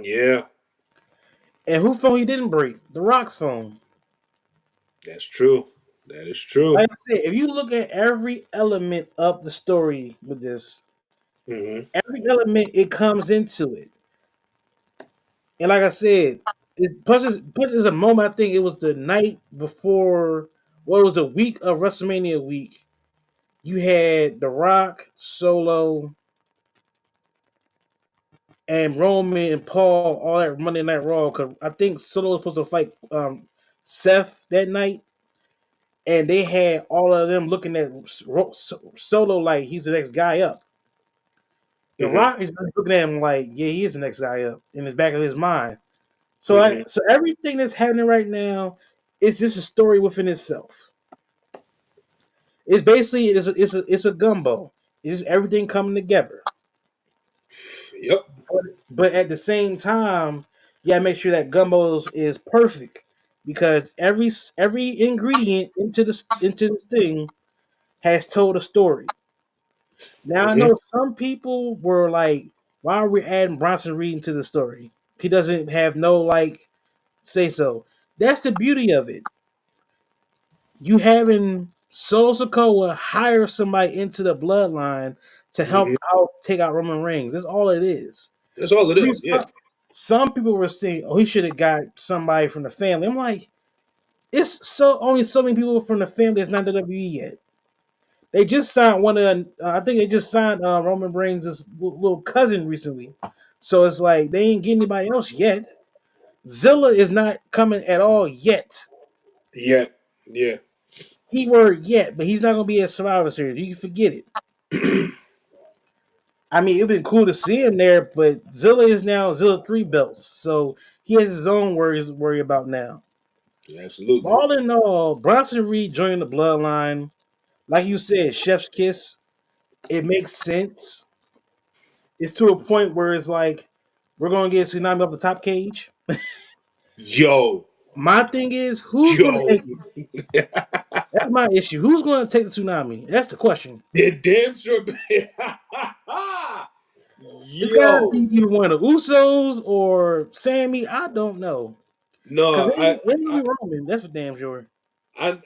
Yeah, And whose phone he didn't break? The Rock's phone. that's true. That is true. Like I said, if you look at every element of the story with this, hmm every element it comes into it. And like I said, plus is a moment. I think it was the night before. Well, it was the week of WrestleMania week. You had The Rock, Solo, and Roman and Paul all at Monday Night Raw. Because I think Solo was supposed to fight Seth that night, and they had all of them looking at Solo like he's the next guy up. The hmm Rock is looking at him like, yeah, he is the next guy up in the back of his mind. hmm So everything that's happening right now is just a story within itself. It's basically it's a gumbo. It's everything coming together. Yep. But at the same time, you gotta make sure that gumbo is perfect because every ingredient into this thing has told a story. Now I hmm know some people were like, "Why are we adding Bronson Reed into the story? He doesn't have no like say so." That's the beauty of it. You having Solo Sokoa hire somebody into the bloodline to help hmm out take out Roman Reigns. That's all it is. That's all it is. Yeah. Some people were saying, "Oh, he should have got somebody from the family." I'm like, It's so only so many people from the family that's not WWE yet. They just signed one of, I think they just signed Roman Reigns' little cousin recently. So it's like they ain't getting anybody else yet. Zilla is not coming at all yet. Yeah, yeah. Keyword yet, but he's not gonna be at Survivor Series. You can forget it. I mean, it'd been cool to see him there, but Zilla is now Zilla 3 belts, so he has his own worries to worry about now. But Absolutely. all in all, Bronson Reed joining the bloodline, like you said, Chef's Kiss. It makes sense. It's to a point where it's like we're gonna get Tsunami off the top cage. Yo, My thing is, who's gonna yo. take it? That's my issue. Who's gonna take the Tsunami? That's the question. They're damn sure. It's gotta Yo, be either one of the Usos or Sammy. I don't know. Cause no, it ain't gonna be Roman. That's for damn sure. I,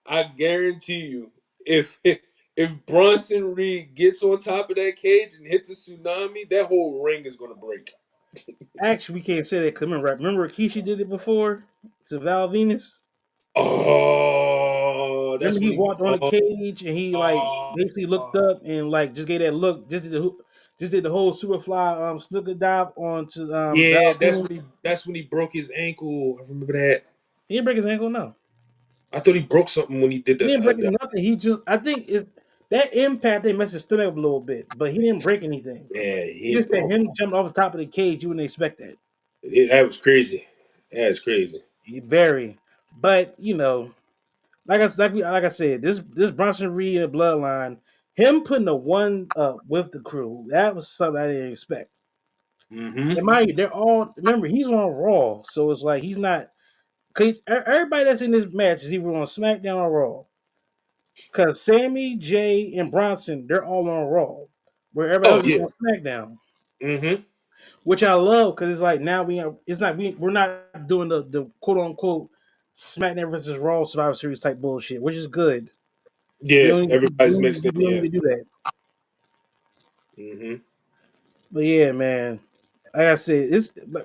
I guarantee you, if Bronson Reed gets on top of that cage and hits a tsunami, that whole ring is gonna break. Actually, we can't say that because remember Rikishi did it before to Val Venus. Oh, Remember that's he when he. walked on the cage and he like Oh, basically looked up and like just gave that look, just did the whole Superfly snooker dive onto yeah, Val Venus. that's when he broke his ankle. I remember that. He didn't break his ankle, no. I thought he broke something when he did He the. didn't break nothing. He just I think it's that impact they messed his stomach up a little bit, but he didn't break anything. Yeah, Just that oh, him jumping off the top of the cage, you wouldn't expect that. that was crazy. That was crazy. Very. But like I said, this Bronson Reed and the Bloodline, him putting a one up with the crew, that was something I didn't expect. Mm-hmm. And mind you, they're all remember he's on Raw, so it's like he's not. Cause everybody that's in this match is either on SmackDown or Raw. Cause Sammy, Jay, and Bronson, they're all on Raw, where everybody Oh else is yeah. on SmackDown, Mm-hmm. which I love because it's like now it's not we're not doing the quote unquote SmackDown versus Raw Survivor Series type bullshit, which is good. We Yeah, don't need, everybody's mixed in. we don't Yeah. need to do that. Mm-hmm. But yeah, man. Like I said,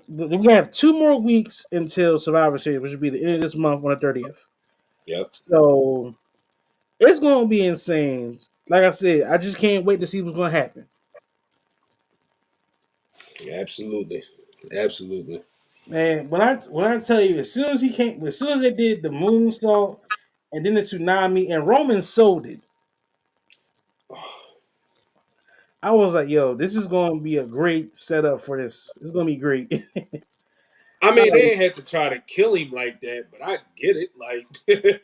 we have 2 more weeks until Survivor Series, which will be the end of this month on the 30th. Yep. So it's gonna be insane. Like I said, I just can't wait to see what's gonna happen. Absolutely. Absolutely. Man, when I tell you, as soon as they did the moonsault and then the tsunami, and Roman sold it, I was like, yo, this is gonna be a great setup for this. It's gonna be great. I I mean, like they ain't had to try to kill him like that, but I get it. Like,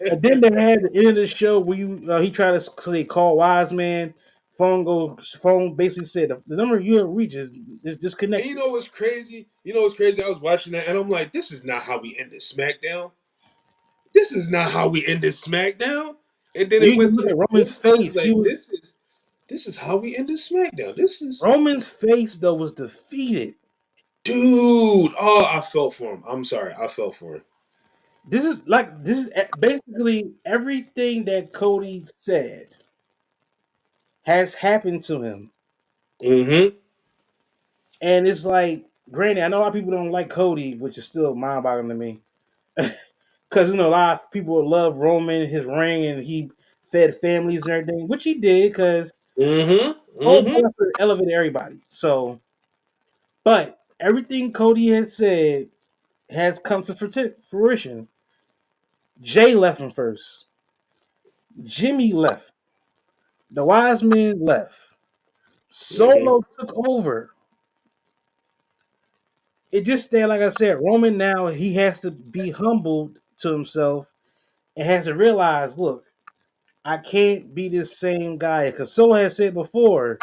And then they had the end of the show where he tried to call Wise Man. Phone basically said the number you have reached is and you disconnected. know what's crazy? You know what's crazy? I was watching that, and I'm like, this is not how we ended SmackDown. This is not how we ended SmackDown. And then And it you went can to look the at Roman's clips, and I was face. like, this is how we ended SmackDown. This is Roman's face though was defeated. dude. Oh, I felt for him. I'm sorry, I felt for him. This is basically everything that Cody said has happened to him, Mm-hmm. and it's like, granted, I know a lot of people don't like Cody, which is still mind-boggling to me, because a lot of people love Roman, his ring, and he fed families and everything, which he did because Mm-hmm. Old Mm-hmm. boy elevated everybody. So, but everything Cody has said has come to fruition. Jay left him first. Jimmy left. The wise men left. Mm-hmm. Solo took over. It just that, like I said, Roman now he has to be humbled to himself and has to realize, look, I can't be this same guy because Solo has said before,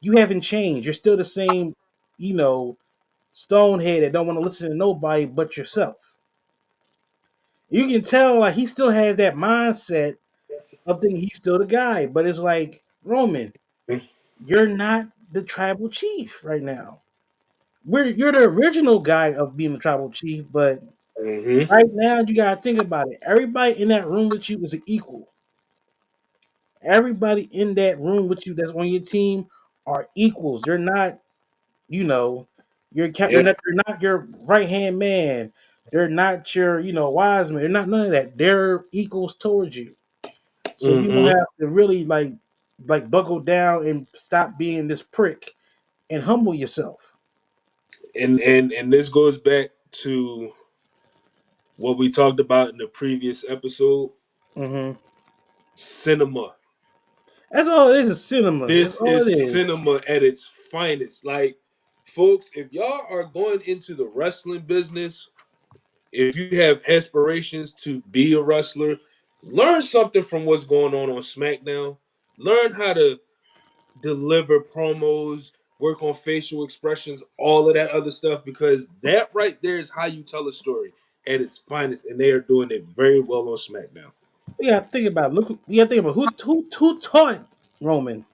you haven't changed. You're still the same, you know, stonehead that don't want to listen to nobody but yourself. You can tell like he still has that mindset of thinking he's still the guy, but it's like Roman, you're not the tribal chief right now. You're the original guy of being the tribal chief, but Mm-hmm. right now you gotta think about it. Everybody in that room with you is an equal. Everybody in that room with you that's on your team are equals. They're not, you know, you're Yeah. not your right hand man. They're not your, wise men. They're not none of that. They're equals towards you. So you Mm-hmm. don't have to really like buckle down and stop being this prick and humble yourself. And this goes back to what we talked about in the previous episode. Hmm. Cinema. That's all it is cinema. That's This all it is is. cinema at its finest. Like, folks, if y'all are going into the wrestling business, if you have aspirations to be a wrestler, learn something from what's going on SmackDown. Learn how to deliver promos, work on facial expressions, all of that other stuff, because that right there is how you tell a story at its finest, and they are doing it very well on SmackDown. We gotta think about we gotta think about who taught Roman.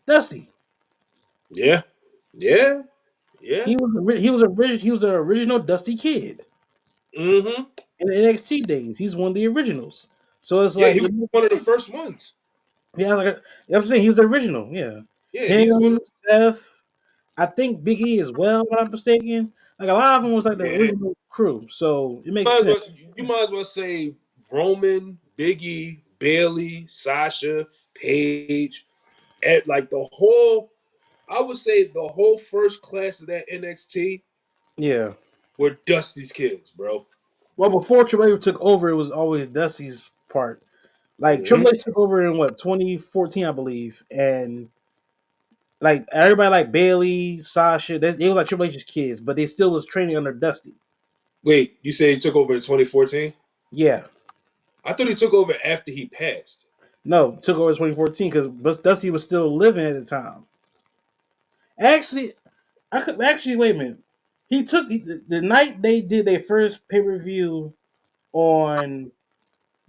Dusty. Yeah, yeah, yeah. He was the original Dusty Kid Mm-hmm. in the NXT days. He's one of the originals. So it's Yeah, like he was one of the first ones. yeah, I'm saying he was the original. Yeah, Yeah, he's one. him, Seth. I think Big E as well. If I'm not mistaken. Like a lot of them was like the Yeah, original crew. So it makes might as sense. well. You might as well say Roman, Biggie, Bailey, Sasha, Paige, at like the whole. I would say the whole first class of that NXT Yeah. were Dusty's kids, bro. Well, before Triple H took over, it was always Dusty's part. Like Mm-hmm. Triple H took over in what 2014, I believe, and like everybody like Bailey, Sasha, they were like Triple H's kids, but they still was training under Dusty. Wait, you say he took over in 2014? Yeah, I thought he took over after he passed. no, took over in 2014 because Dusty was still living at the time. Actually, I could actually wait a minute. The night they did their first pay per view on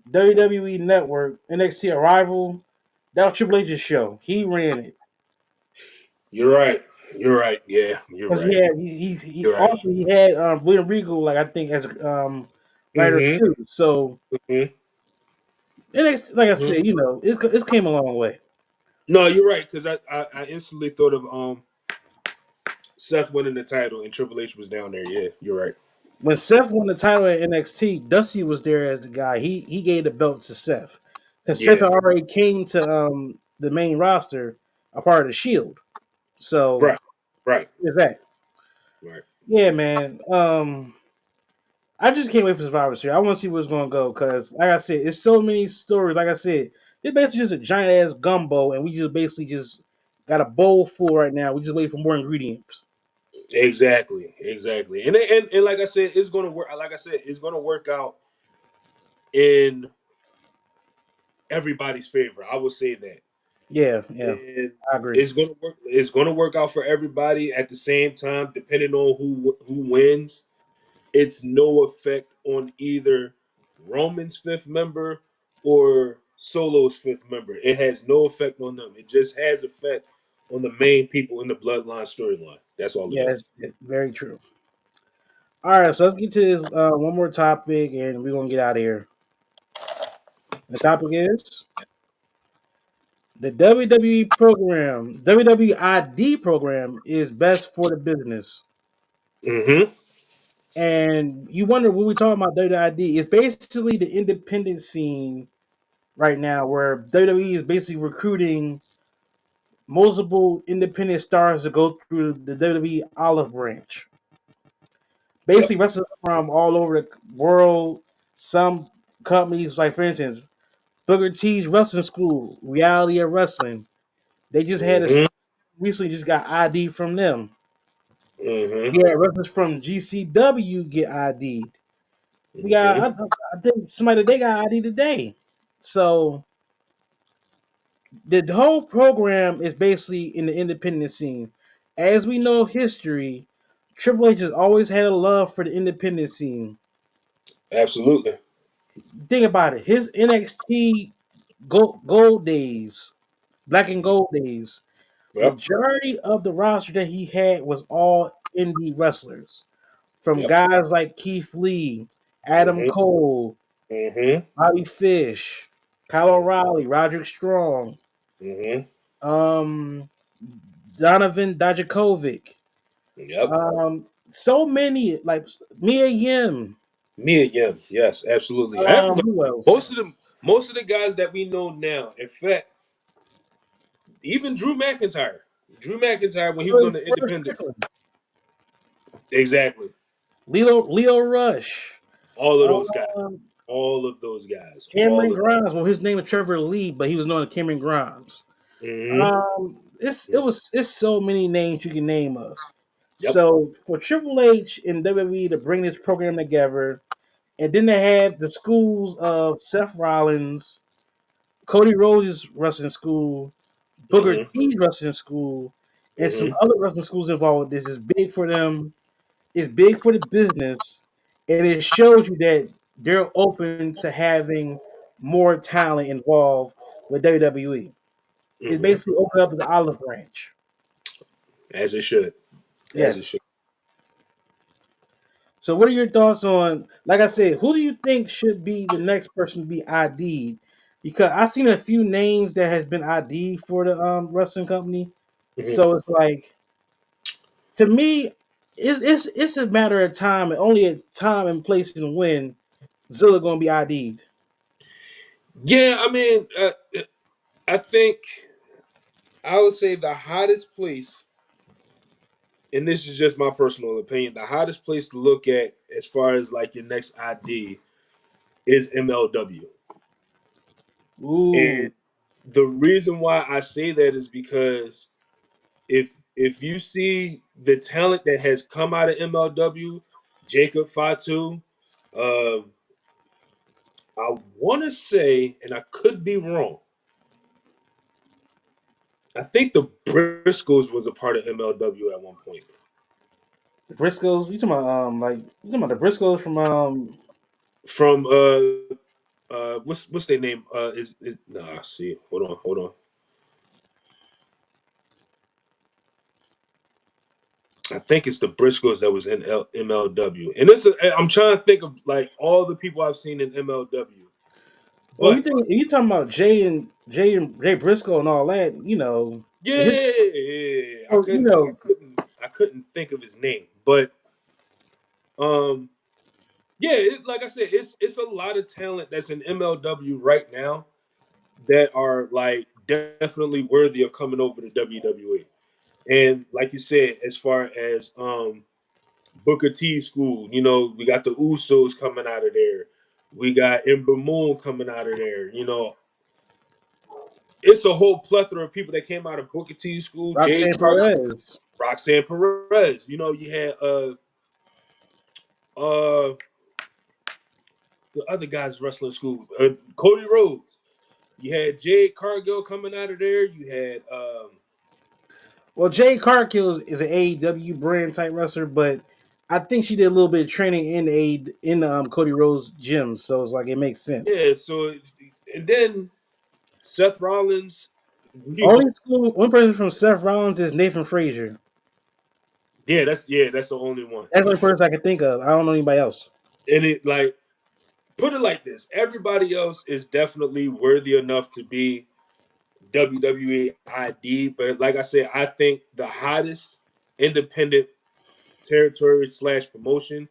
WWE Network, NXT Arrival. That was Triple H's show. He ran it. You're right. You're right. Yeah, you're Because right. he You're right. also he had William Regal like I think as writer Mm-hmm. too. So Mm-hmm. and like I Mm-hmm. said, it came a long way. No, you're right, because I instantly thought of Seth winning the title and Triple H was down there. Yeah, you're right. When Seth won the title at NXT, Dusty was there as the guy. He gave the belt to Seth because Seth Yeah. had already came to the main roster, a part of the Shield. So Right. Right. there's that. Right. Yeah, man. I just can't wait for Survivor Series. I want to see where it's gonna go because, like I said, it's so many stories. Like I said, it's basically just a giant ass gumbo, and we just basically just got a bowl full right now. We just wait for more ingredients. Exactly. Exactly. And like I said, it's gonna work. Like I said, it's gonna work out in everybody's favor. I would say that. Yeah, yeah, And I agree. it's gonna work out for everybody at the same time, depending on who wins. It's no effect on either Roman's fifth member or Solo's fifth member. It has no effect on them. It just has effect on the main people in the bloodline storyline. That's all it Yeah, is. it's very true. All right, so let's get to this one more topic, and we're gonna get out of here. The topic is the WWE program. WWID program is best for the business. Mm-hmm. And you wonder what we talking about WWID? It's basically the independent scene right now where WWE is basically recruiting multiple independent stars to go through the WWE olive branch. Basically, Yep. wrestlers from all over the world. Some companies, like for instance, Booker T's Wrestling School, Reality of Wrestling. They just had a Mm-hmm. recently just got ID from them. Mm-hmm. We had wrestlers from GCW get ID'd. We got, Mm-hmm. I think somebody they got ID today. So the whole program is basically in the independent scene. As we know history, Triple H has always had a love for the independent scene. Absolutely. Think about it. His NXT gold days, black and Mhm. gold days, Yep. majority of the roster that he had was all indie wrestlers. From Yep. guys like Keith Lee, Adam Mm-hmm. Cole, Mm-hmm. Bobby Fish, Kyle O'Reilly, Roderick Strong, Mm-hmm. um, Donovan Dajakovic, Yep. so many like Mia Yim. Mia Yim, yes, absolutely. I have Who else? most of the most of the guys that we know now. In fact, even Drew McIntyre. Drew McIntyre when he was on the Forrest Independence. Strickland, Exactly. Leo Rush, All of those guys. um, All of those guys. All Cameron of. Grimes. Well, his name is Trevor Lee, but he was known as Cameron Grimes. Mm-hmm. It's so many names you can name of. Yep. So for Triple H and WWE to bring this program together, and then they had the schools of Seth Rollins, Cody Rhodes' wrestling school, Booker Mm-hmm. T's wrestling school, and some Mm-hmm. other wrestling schools involved. This is big for them. It's big for the business, and it shows you that they're open to having more talent involved with WWE. It Mm-hmm. basically opened up the olive branch. As it should. As it Yes. should. So, what are your thoughts on, like I said, who do you think should be the next person to be ID'd? Because I've seen a few names that has been ID'd for the wrestling company. Mm-hmm. So it's like, to me, it's a matter of time, and only a time and place and when Zilla gonna be ID'd. Yeah, I mean, I think I would say the hottest place, and this is just my personal opinion, the hottest place to look at as far as like your next ID is MLW. Ooh, And the reason why I say that is because if you see the talent that has come out of MLW, Jacob Fatu, um, I want to say, and I could be wrong, I think the Briscoes was a part of MLW at one point. the Briscoes. You talking about you talking about the Briscoes from From what's their name? Is it? Nah, see, hold on. I think it's the Briscoes that was in MLW, and I'm trying to think of like all the people I've seen in MLW, well, you but think if you talking about Jay Briscoe and all that, yeah, his, I oh, I couldn't think of his name, but um, yeah, like I said, it's a lot of talent that's in MLW right now that are like definitely worthy of coming over to WWE. And like you said, as far as Booker T school, we got the Usos coming out of there. We got Ember Moon coming out of there. It's a whole plethora of people that came out of Booker T school. Jade Roxanne Carter, Perez. Roxanne Perez. You had uh the other guys wrestling school, Cody Rhodes. You had Jade Cargill coming out of there. You had Well, Jade Cargill is an AEW brand type wrestler, but I think she did a little bit of training in Cody Rhodes gym, so it's like it makes sense. yeah. So and then Seth Rollins. One person from Seth Rollins is Nathan Frazier. That's the only one. That's the only person I can think of. I don't know anybody else. And it like put it like this: everybody else is definitely worthy enough to be WWE ID. But like I said, I think the hottest independent territory slash promotion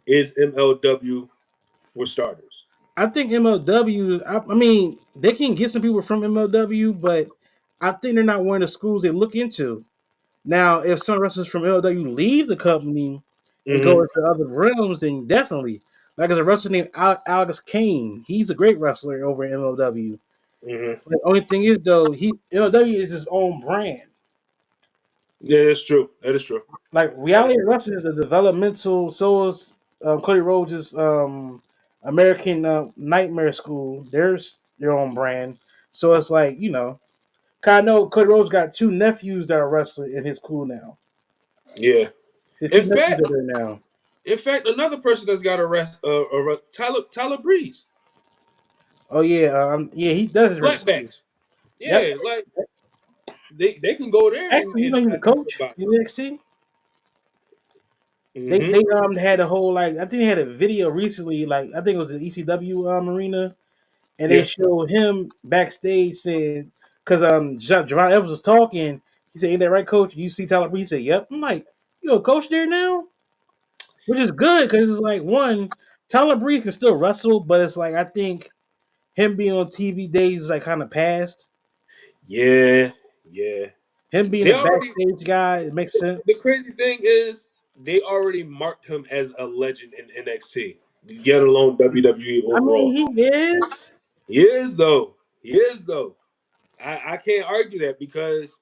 is MLW for starters. I think MLW. I mean, they can get some people from MLW, but I think they're not one of the schools they look into. Now, if some wrestlers from MLW leave the company and go Mm-hmm. into other realms, then definitely. Like there's a wrestler named Alex Kane. He's a great wrestler over in MLW. Mm-hmm. The only thing is though, he MLW is his own brand. Yeah, that's true. That is true. Like That is reality true. wrestling is a developmental. So is Cody Rhodes' American Nightmare School. There's their own brand. So it's like 'cause I know Cody Rhodes got two nephews that are wrestling in his school now. Yeah. His two In nephews fact, are there now. another person that's got Tyler Breeze, Oh yeah, yeah, he does his school. flatbacks. Yep. Yeah, like they can go there and, Actually, and he's a ID coach somebody. in NXT. They Mm-hmm. had a whole like I think they had a video recently, like I think it was the ECW arena, and they Yeah. showed him backstage saying, because Javon Evans was talking, he said, "Ain't that right, coach?" You see Tyler Breeze? He said, "Yep." I'm like, "You a coach there now?" which is good because it's like one, Tyler Breeze can still wrestle, but it's like I think him being on TV days is like kind of past. Yeah, yeah. Him being They a already. backstage guy, it makes The sense. crazy thing is, they already marked him as a legend in NXT, get alone WWE I mean, overall. he is. He is though. He is though. I can't argue that because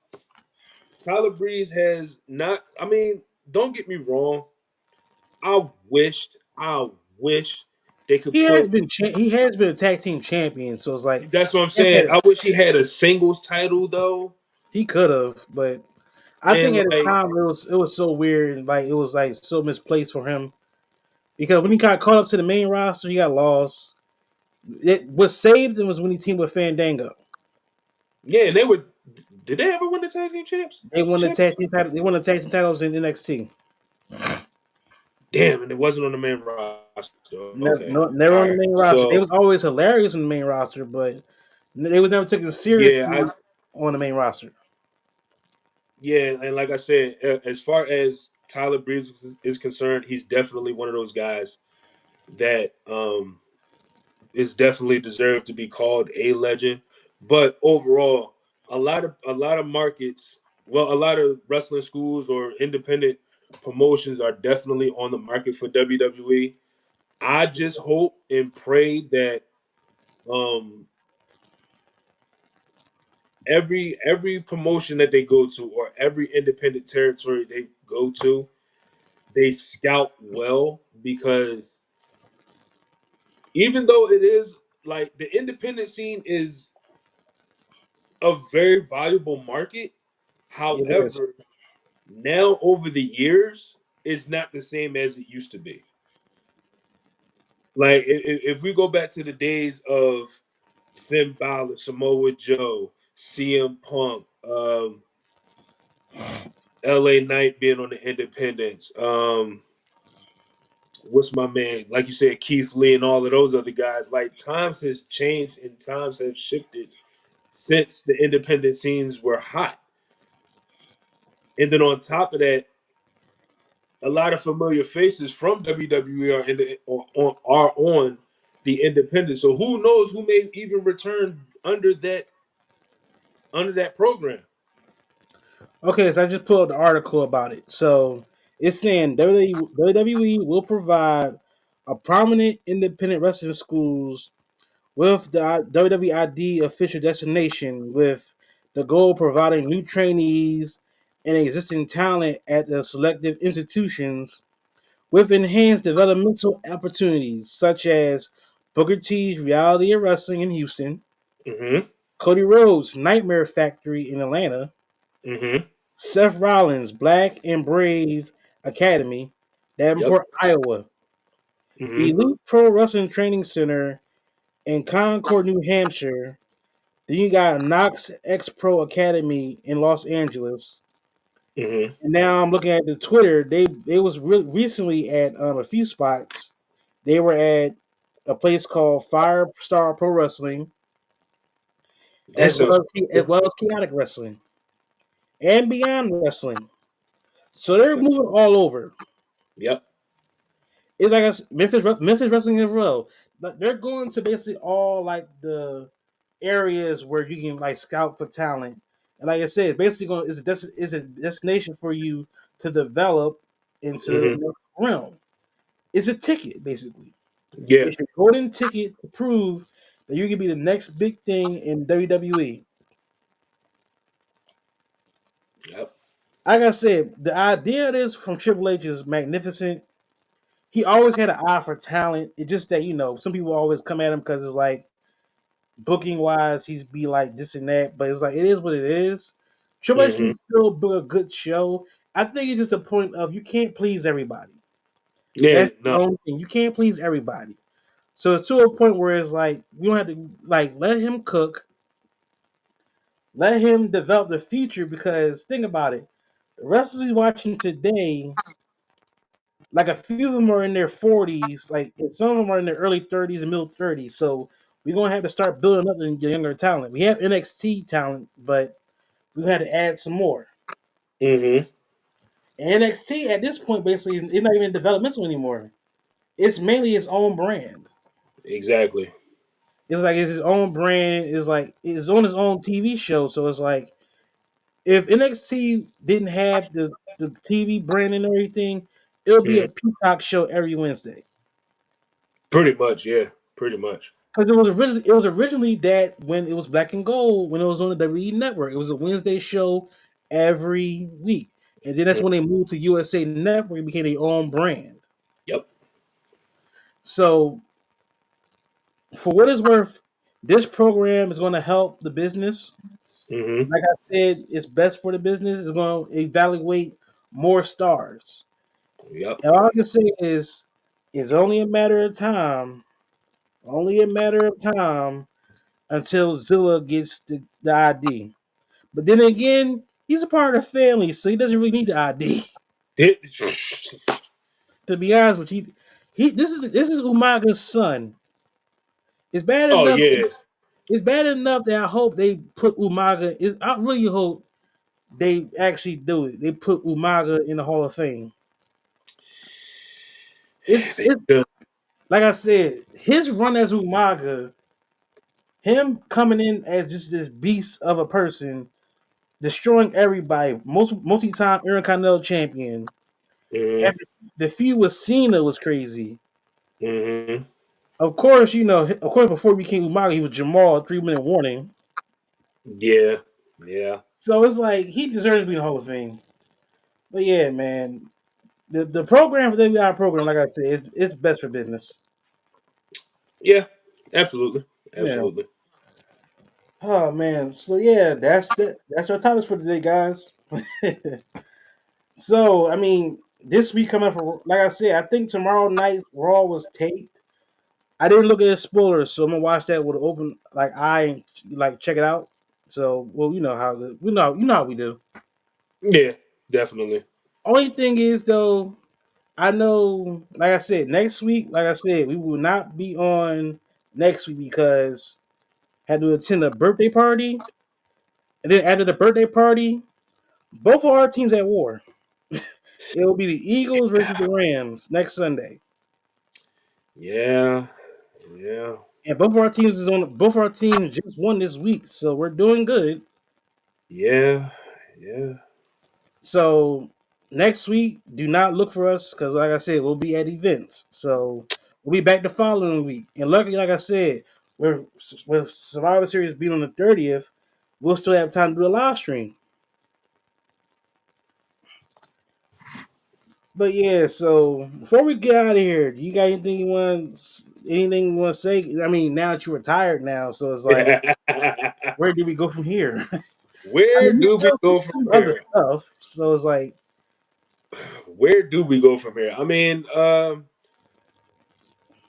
Tyler Breeze has not. I mean, don't get me wrong. I wish they could He has put. been he has been a tag team champion, so it's like That's what I'm he saying. I wish he had a singles title though, could have, but I think and at the like, time it was so weird and like it was like so misplaced for him because when he got caught up to the main roster, he got lost. It what saved him was when he teamed with Fandango. yeah, and they were. Did they ever win the tag team champs? They won the Champ? tag team title. They won the tag team titles in NXT. Damn, and it wasn't on the main roster. Never, Okay, no, never all on the right. main roster. They So was always hilarious on the main roster, but they was never taken yeah, seriously I on the main roster. yeah, and like I said, as far as Tyler Breeze is concerned, he's definitely one of those guys that is definitely deserved to be called a legend. But overall, a lot of markets, well, a lot of wrestling schools or independent promotions are definitely on the market for WWE. I just hope and pray that um every promotion that they go to or every independent territory they go to, they scout well because even though it is like the independent scene is a very valuable market, It is. however, now over the years, it's not the same as it used to be. Like if we go back to the days of Finn Balor, Samoa Joe, CM Punk, LA Knight being on the independents, what's my man? Like you said, Keith Lee and all of those other guys. Like times has changed and times have shifted since the independent scenes were hot. And then on top of that, a lot of familiar faces from WWE are on the independent. So who knows who may even return under that program. Okay, so I just pulled the article about it. So it's saying WWE will provide a prominent independent wrestling schools with the WWID official destination with the goal of providing new trainees and existing talent at the selective institutions with enhanced developmental opportunities such as Booker T's Reality of Wrestling in Houston, Mm-hmm. Cody Rhodes' Nightmare Factory in Atlanta, Mm-hmm. Seth Rollins' Black and Brave Academy, Yep. Davenport, Iowa, Mm-hmm. Elite Pro Wrestling Training Center in Concord, New Hampshire. Then you got Knox X Pro Academy in Los Angeles. Mm-hmm. And now I'm looking at the Twitter. They was recently at a few spots. They were at a place called Fire Star Pro Wrestling, That sounds as familiar. well as Chaotic Wrestling and Beyond Wrestling. So they're Okay. moving all over. Yep. It's like Memphis Wrestling as well. But they're going to basically all like the areas where you can like scout for talent. And like I said, it's basically going it's a destination for you to develop into the Mm-hmm. next realm. It's a ticket basically. Yeah. It's your golden ticket to prove that you can be the next big thing in WWE. Yep. Like I said, the idea of this from Triple H is magnificent. He always had an eye for talent. It's just that some people always come at him because it's like booking wise, he's be like this and that, but it's like it is what it is. Triple H Mm-hmm. can still book a good show. I think it's just a point of you can't please everybody. Yeah. That's the No. only thing. You can't please everybody. So it's to a point where it's like we don't have to like let him cook, let him develop the future because think about it. The wrestlers we watching today, like a few of them are in their 40s, like and some of them are in their early 30s and middle 30s. So we're gonna have to start building up the younger talent. We have NXT talent, but we had to add some more. Mm-hmm. NXT at this point basically is not even developmental anymore. It's mainly its own brand. Exactly. It's like it's its own brand. It's like it's on its own TV show. So it's like if NXT didn't have the TV brand and everything, it would be Hmm. a Peacock show every Wednesday. Pretty much, yeah. Pretty much. Because it was originally that when it was Black and Gold, when it was on the WWE Network, it was a Wednesday show every week, and then that's Mm. when they moved to USA Network and became their own brand. Yep. So for what it's worth, this program is going to help the business. Hmm. Like I said, it's best for the business. It's going to evaluate more stars. Yep. And all I can say is, it's only a matter of time. Only a matter of time until Zilla gets the ID. But then again, he's a part of the family, so he doesn't really need the ID. To be honest with you, this is Umaga's son. It's bad Oh enough. yeah. It's bad enough that I hope they put Umaga. I really hope they actually do it. They put Umaga in the Hall of Fame. They It's should. like I said, his run as Umaga, him coming in as just this beast of a person, destroying everybody, multi-time Intercontinental champion. Hmm. Having the feud with Cena was crazy. Hmm. Of course, of course, before he became Umaga, he was Jamal, 3 minute warning. Yeah. Yeah. So it's like he deserves to be in the Hall of Fame. But yeah, man, the program for the WI program, like I said, it's best for business. Yeah. Absolutely. Yeah. Absolutely. Oh man. So yeah, that's our topics for today, guys. So I mean, this week coming up, like I said, I think tomorrow night Raw was taped. I didn't look at the spoilers, so I'm gonna watch that with an open like eye and like check it out. So well, you know how we do. Yeah. Definitely. Only thing is though, I know, like I said, next week, like I said, we will not be on next week because I had to attend a birthday party, and then after the birthday party, both of our teams at war. It will be the Eagles versus the Rams next Sunday, Yeah. Yeah. and both of our teams just won this week, so we're doing good. Yeah. Yeah. So next week, do not look for us because, like I said, we'll be at events. So we'll be back the following week. And luckily, like I said, we're with Survivor Series being on the 30th, we'll still have time to do a live stream. But yeah, so before we get out of here, do you got anything you want to say? I mean, now that you're retired now, so it's like, where do we go from here? I Where mean, do we go from do other here? stuff. So it's like, Where do we go from here? I mean, I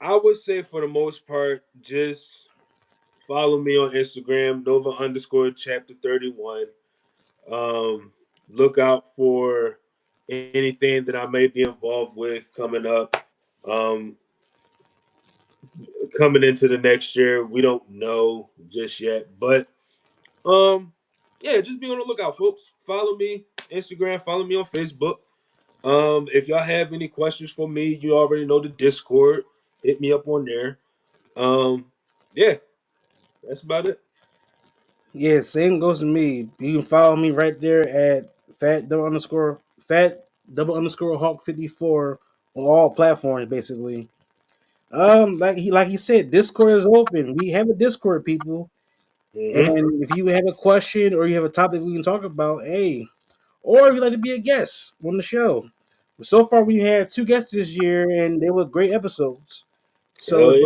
would say for the most part, just follow me on Instagram, Nova underscore chapter 31. Um, Look out for anything that I may be involved with coming up. Um, Coming into the next year, we don't know just yet, but um, yeah, just be on the lookout, folks. Follow me Instagram, follow me on Facebook. If y'all have any questions for me, you already know the Discord. Hit me up on there. Um, yeah, that's about it. yeah, same goes to me. You can follow me right there at fat double underscore hawk 54 on all platforms basically. Like he said, Discord is open. We have a Discord, people. Mm-hmm. And if you have a question or you have a topic we can talk about, hey, or if you'd like to be a guest on the show. So far we had two guests this year and they were great episodes. So Hell it's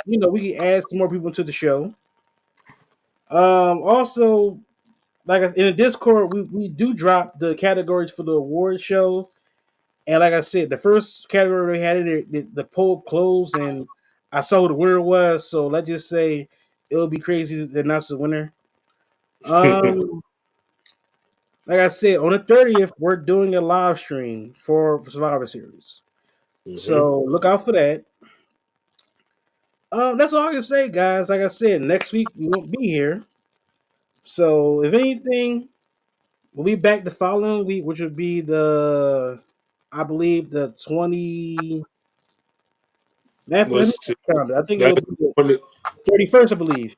yeah. like, we can add some more people to the show. Also, in the Discord, we do drop the categories for the award show, and like I said, the first category we had in there, the poll closed, and I saw who the winner was. So let's just say it would be crazy to announce the winner. Um, like I said, on the 30th, we're doing a live stream for Survivor Series, Mm-hmm. so look out for that. That's all I can say, guys. Like I said, next week we won't be here. So if anything, we'll be back the following week, which would be I believe the 20. Man, let me Was check to the calendar. I think that it'll be the 31st, I believe.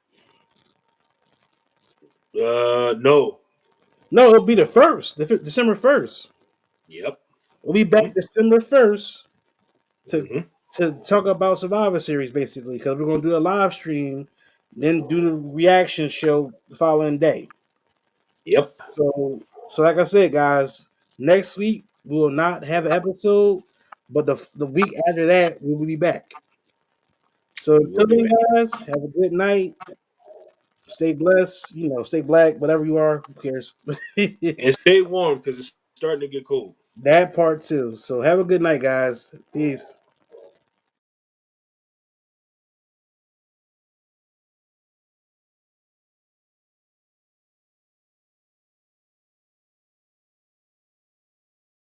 no. No, it'll be the first, December 1st. Yep. We'll be back Mm-hmm. December 1st to Mm-hmm. talk about Survivor Series, basically, because we're gonna do a live stream, then do the reaction show the following day. Yep. So like I said, guys, next week we will not have an episode, but the week after that we will be back. So We will until be then, back. guys, have a good night. Stay blessed. Stay black, whatever you are. Who cares? And stay warm because it's starting to get cold. That part too. So have a good night, guys. Peace.